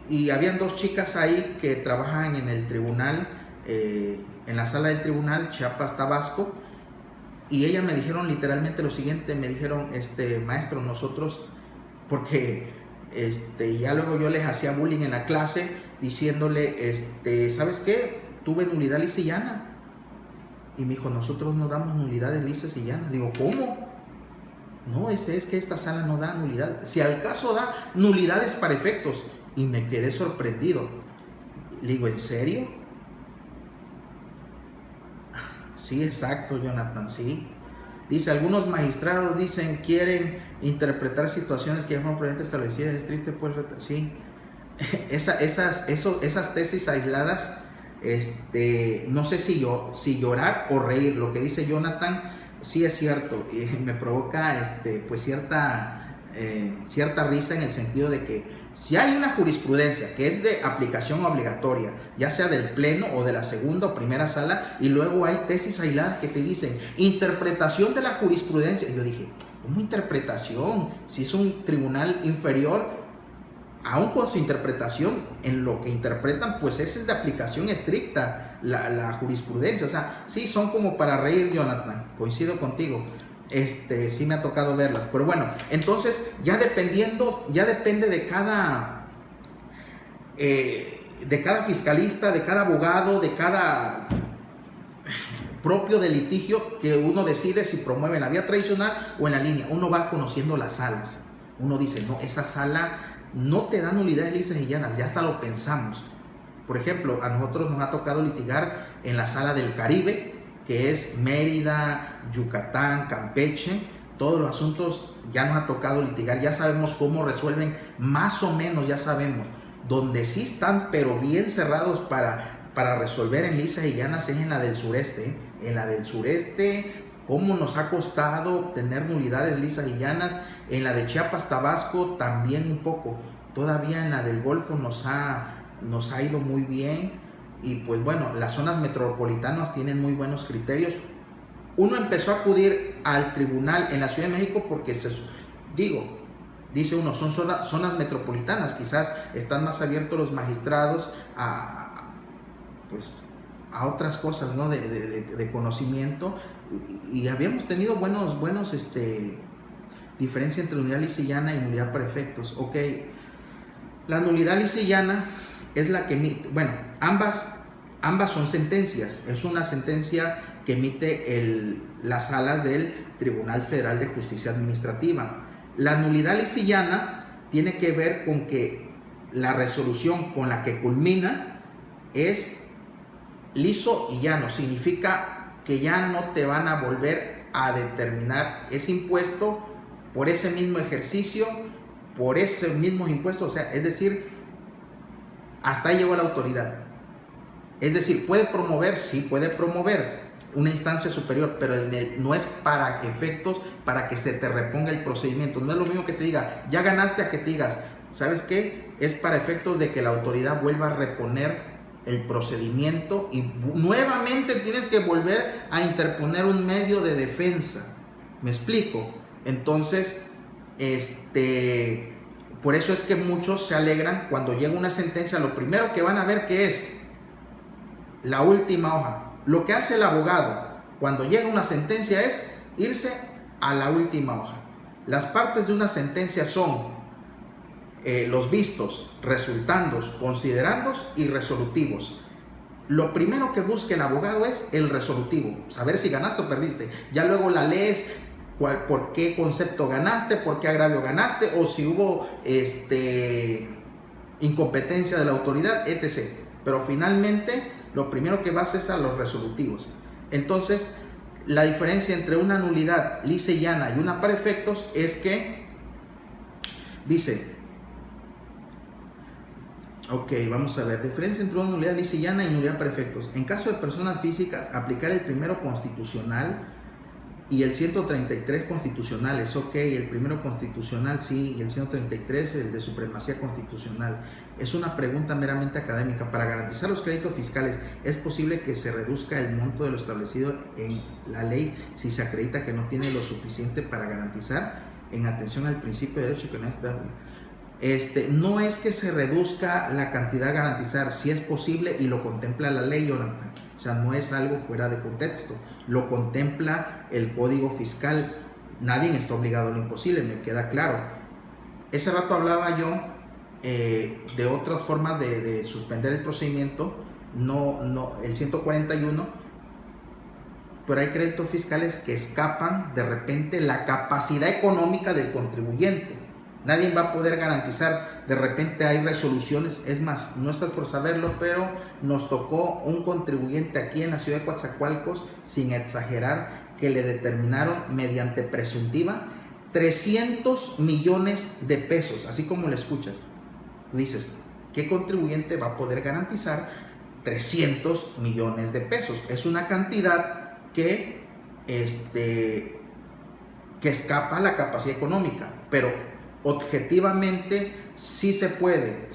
Y habían 2 chicas ahí que trabajan en el tribunal, en la sala del tribunal Chiapas, Tabasco, Y ella me dijeron literalmente lo siguiente, me dijeron, maestro, nosotros, porque ya luego yo les hacía bullying en la clase diciéndole, ¿sabes qué? Tuve nulidad lisa y llana. Y me dijo, nosotros no damos nulidades lisas y llanas. Digo, ¿cómo? No, es que esta sala no da nulidad. Si al caso da nulidades para efectos. Y me quedé sorprendido. Le digo, ¿en serio? Sí, exacto, Jonathan, sí. Dice, algunos magistrados dicen, quieren interpretar situaciones que ya fueron previamente establecidas, es triste, pues, sí. Esas tesis aisladas, no sé si llorar o reír. Lo que dice Jonathan, sí es cierto, me provoca, pues cierta risa, en el sentido de que si hay una jurisprudencia que es de aplicación obligatoria, ya sea del pleno o de la segunda o primera sala, y luego hay tesis aisladas que te dicen interpretación de la jurisprudencia, y yo dije, ¿cómo interpretación? Si es un tribunal inferior, aún con su interpretación, en lo que interpretan, pues esa es de aplicación estricta, la jurisprudencia. O sea, sí, son como para reír, Jonathan, coincido contigo. Sí me ha tocado verlas, pero bueno, entonces ya depende de cada fiscalista, de cada abogado, de cada propio de litigio, que uno decide si promueve en la vía tradicional o en la línea. Uno va conociendo las salas, uno dice, no, esa sala no te da nulidades lisas y llanas, ya hasta lo pensamos. Por ejemplo, a nosotros nos ha tocado litigar en la sala del Caribe, que es Mérida, Yucatán, Campeche. Todos los asuntos ya nos ha tocado litigar, ya sabemos cómo resuelven, más o menos ya sabemos. Donde sí están pero bien cerrados para resolver en lisas y llanas es en la del sureste. En la del sureste, cómo nos ha costado obtener nulidades lisas y llanas. En la de Chiapas, Tabasco también un poco. Todavía en la del Golfo nos ha ido muy bien. Y pues bueno, las zonas metropolitanas tienen muy buenos criterios. Uno empezó a acudir al tribunal en la Ciudad de México porque dice uno, son zonas metropolitanas, quizás están más abiertos los magistrados a otras cosas, ¿no? de conocimiento, y habíamos tenido buenos diferencia entre nulidad lisa y llana y nulidad para efectos. Ok, la nulidad lisa y llana es la que emite, bueno, ambas son sentencias. Es una sentencia que emite las salas del Tribunal Federal de Justicia Administrativa. La nulidad lisa y llana tiene que ver con que la resolución con la que culmina es liso y llano. Significa que ya no te van a volver a determinar ese impuesto por ese mismo ejercicio, por ese mismo impuesto. O sea, es decir, hasta ahí llegó la autoridad. Es decir, puede promover, sí puede promover una instancia superior, pero no es para efectos para que se te reponga el procedimiento. No es lo mismo que te diga, ya ganaste, a que te digas, ¿sabes qué? Es para efectos de que la autoridad vuelva a reponer el procedimiento y nuevamente tienes que volver a interponer un medio de defensa. ¿Me explico? Entonces, por eso es que muchos se alegran cuando llega una sentencia. Lo primero que van a ver que es la última hoja. Lo que hace el abogado cuando llega una sentencia es irse a la última hoja. Las partes de una sentencia son los vistos, resultandos, considerandos y resolutivos. Lo primero que busca el abogado es el resolutivo, saber si ganaste o perdiste. Ya luego la lees, por qué concepto ganaste, por qué agravio ganaste, o si hubo incompetencia de la autoridad, etc. Pero finalmente lo primero que vas es a los resolutivos. Entonces, la diferencia entre una nulidad lisa y llana y una para efectos es que dice, ok, vamos a ver, diferencia entre una nulidad lisa y llana y nulidad para efectos. En caso de personas físicas, aplicar el primero constitucional y el 133 constitucionales. Ok, el primero constitucional sí, y el 133 el de supremacía constitucional. Es una pregunta meramente académica. Para garantizar los créditos fiscales, ¿es posible que se reduzca el monto de lo establecido en la ley si se acredita que no tiene lo suficiente para garantizar en atención al principio de derecho que no está? No es que se reduzca la cantidad a garantizar, si es posible y lo contempla la ley, Jonathan. O sea, no es algo fuera de contexto, lo contempla el Código Fiscal. Nadie está obligado a lo imposible, me queda claro. Ese rato hablaba yo de otras formas de suspender el procedimiento, no el 141, pero hay créditos fiscales que escapan de repente la capacidad económica del contribuyente. Nadie va a poder garantizar, de repente hay resoluciones, es más, no estás por saberlo, pero nos tocó un contribuyente aquí en la ciudad de Coatzacoalcos, sin exagerar, que le determinaron mediante presuntiva 300 millones de pesos, así como lo escuchas. Tú dices, ¿qué contribuyente va a poder garantizar 300 millones de pesos? Es una cantidad que escapa a la capacidad económica, pero objetivamente sí se puede,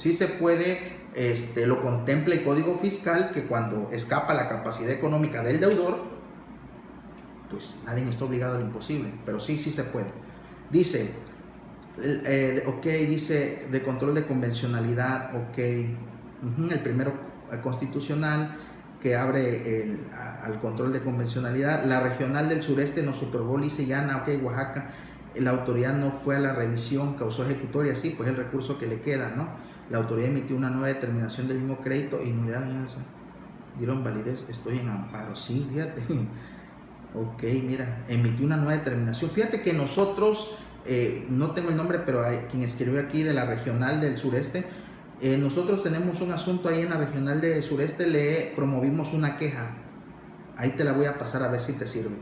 lo contempla el Código Fiscal, que cuando escapa la capacidad económica del deudor, pues nadie está obligado a lo imposible, pero sí se puede. Dice, dice de control de convencionalidad, el primero constitucional que abre al control de convencionalidad. La regional del sureste nos otorgó lisa y llana, Oaxaca. La autoridad no fue a la revisión, causó ejecutoria, sí, pues el recurso que le queda, ¿no? La autoridad emitió una nueva determinación del mismo crédito y nulidad de alianza. Dieron validez, estoy en amparo, sí, fíjate. Mira, emitió una nueva determinación. Fíjate que nosotros, no tengo el nombre, pero hay quien escribió aquí de la regional del sureste, nosotros tenemos un asunto ahí en la regional del sureste, le promovimos una queja. Ahí te la voy a pasar a ver si te sirve.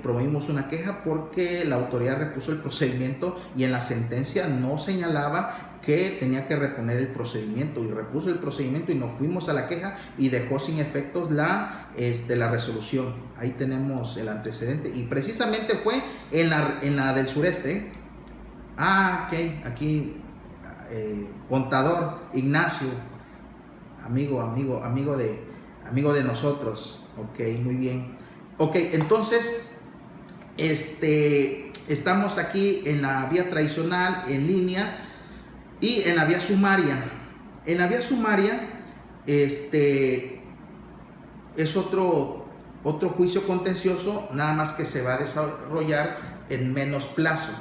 Promovimos una queja porque la autoridad repuso el procedimiento y en la sentencia no señalaba que tenía que reponer el procedimiento, y repuso el procedimiento y nos fuimos a la queja y dejó sin efectos la resolución. Ahí tenemos el antecedente y precisamente fue en la del sureste. Aquí contador Ignacio, amigo de nosotros. Muy bien. Entonces, estamos aquí en la vía tradicional, en línea, y en la vía sumaria. En la vía sumaria, es otro juicio contencioso, nada más que se va a desarrollar en menos plazo.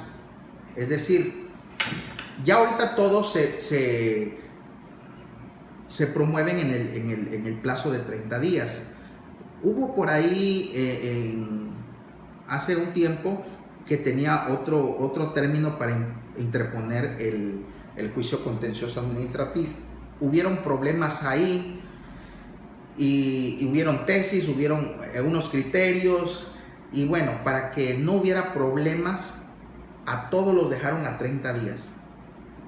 Es decir, ya ahorita todos se promueven en el plazo de 30 días. Hubo por ahí hace un tiempo que tenía otro término para interponer el juicio contencioso administrativo. Hubieron problemas ahí y hubieron tesis, hubieron unos criterios, y bueno, para que no hubiera problemas, a todos los dejaron a 30 días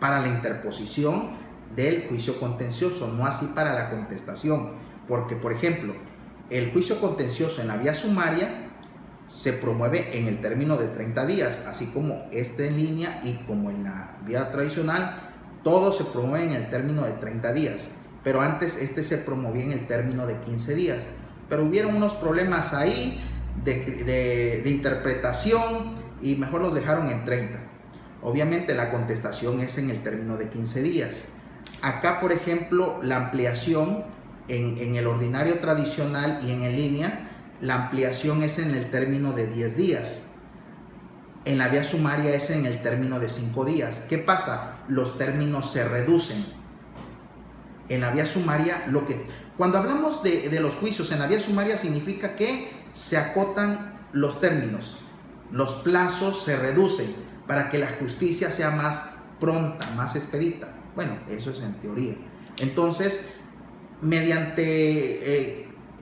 para la interposición del juicio contencioso, no así para la contestación, porque por ejemplo, el juicio contencioso en la vía sumaria se promueve en el término de 30 días, así como en línea y como en la vía tradicional, todo se promueve en el término de 30 días, pero antes se promovía en el término de 15 días, pero hubieron unos problemas ahí de interpretación y mejor los dejaron en 30. Obviamente la contestación es en el término de 15 días. Acá, por ejemplo, la ampliación en el ordinario tradicional y en línea, la ampliación es en el término de 10 días. En la vía sumaria es en el término de 5 días. ¿Qué pasa? Los términos se reducen. En la vía sumaria, cuando hablamos de los juicios en la vía sumaria, significa que se acotan los términos, los plazos se reducen para que la justicia sea más pronta, más expedita. Bueno, eso es en teoría. Entonces,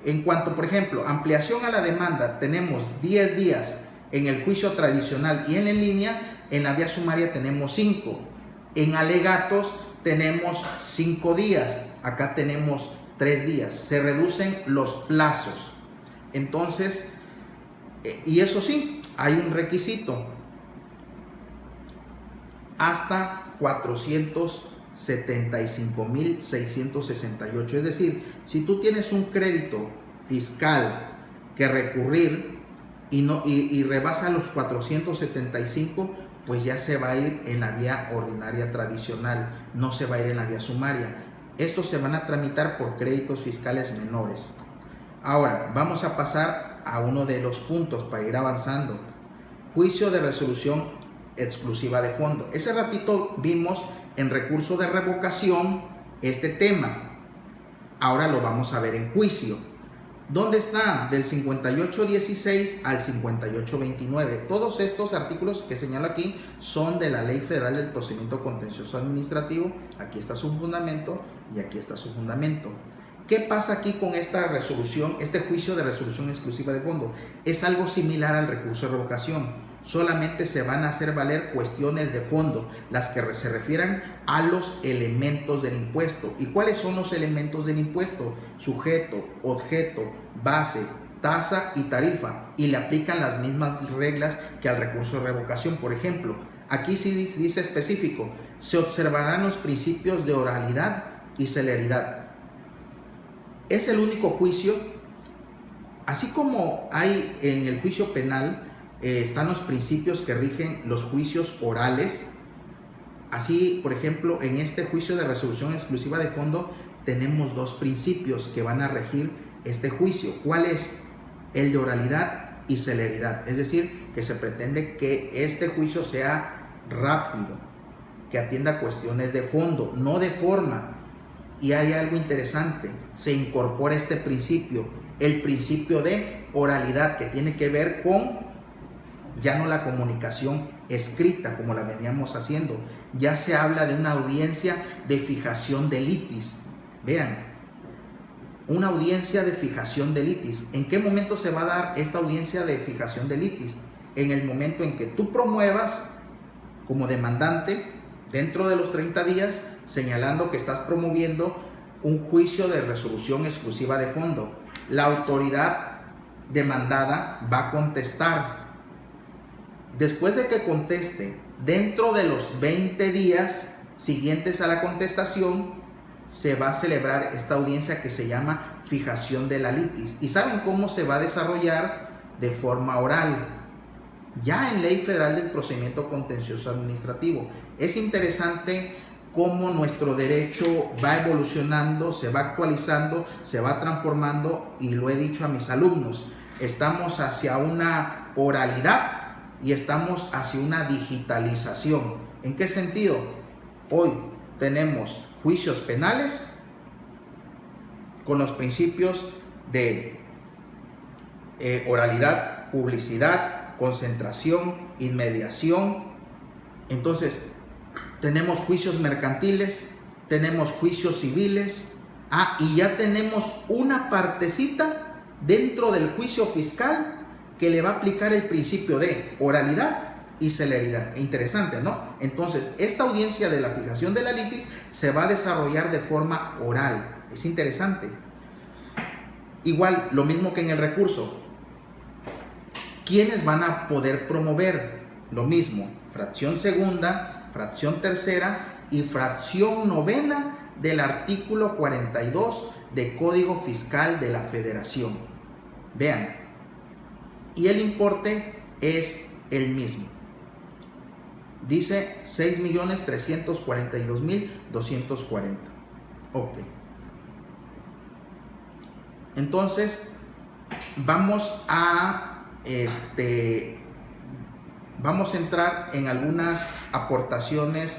en cuanto, por ejemplo, ampliación a la demanda, tenemos 10 días en el juicio tradicional y en línea. En la vía sumaria tenemos 5. En alegatos tenemos 5 días. Acá tenemos 3 días. Se reducen los plazos. Entonces, y eso sí, hay un requisito. Hasta 475,668. Es decir, si tú tienes un crédito fiscal que recurrir y rebasa los 475, pues ya se va a ir en la vía ordinaria tradicional, no se va a ir en la vía sumaria. Estos se van a tramitar por créditos fiscales menores. Ahora, vamos a pasar a uno de los puntos para ir avanzando. Juicio de resolución exclusiva de fondo. Ese ratito vimos en recurso de revocación este tema. Ahora lo vamos a ver en juicio. ¿Dónde está? Del 5816 al 5829. Todos estos artículos que señalo aquí son de la Ley Federal del Procedimiento Contencioso Administrativo. Aquí está su fundamento y aquí está su fundamento. ¿Qué pasa aquí con esta resolución, este juicio de resolución exclusiva de fondo? Es algo similar al recurso de revocación. Solamente se van a hacer valer cuestiones de fondo, las que se refieran a los elementos del impuesto. ¿Y cuáles son los elementos del impuesto? Sujeto, objeto, base, tasa y tarifa. Y le aplican las mismas reglas que al recurso de revocación. Por ejemplo, aquí sí dice específico, se observarán los principios de oralidad y celeridad. Es el único juicio, así como hay en el juicio penal, están los principios que rigen los juicios orales. Así, por ejemplo, en este juicio de resolución exclusiva de fondo tenemos dos principios que van a regir este juicio. ¿Cuál es? El de oralidad y celeridad. Es decir, que se pretende que este juicio sea rápido, que atienda cuestiones de fondo, no de forma. Y hay algo interesante, se incorpora este principio, el principio de oralidad, que tiene que ver con ya no la comunicación escrita como la veníamos haciendo, ya se habla de una audiencia de fijación de litis. Vean, una audiencia de fijación de litis. ¿En qué momento se va a dar esta audiencia de fijación de litis? En el momento en que tú promuevas como demandante, dentro de los 30 días, señalando que estás promoviendo un juicio de resolución exclusiva de fondo. La autoridad demandada va a contestar. Después de que conteste, dentro de los 20 días siguientes a la contestación, se va a celebrar esta audiencia que se llama fijación de la litis. ¿Y saben cómo se va a desarrollar? De forma oral, ya en Ley Federal del Procedimiento Contencioso Administrativo. Es interesante cómo nuestro derecho va evolucionando, se va actualizando, se va transformando, y lo he dicho a mis alumnos, estamos hacia una oralidad y estamos hacia una digitalización. ¿En qué sentido? Hoy tenemos juicios penales con los principios de oralidad, publicidad, concentración, inmediación. Entonces, tenemos juicios mercantiles, tenemos juicios civiles, y ya tenemos una partecita dentro del juicio fiscal que le va a aplicar el principio de oralidad y celeridad. Interesante, ¿no? Entonces, esta audiencia de la fijación de la litis se va a desarrollar de forma oral. Es interesante. Igual, lo mismo que en el recurso. ¿Quiénes van a poder promover? Lo mismo, fracción segunda, fracción tercera y fracción novena del artículo 42 del Código Fiscal de la Federación. Vean, y el importe es el mismo. Dice 6.342.240. Ok. Entonces, vamos a entrar en algunas aportaciones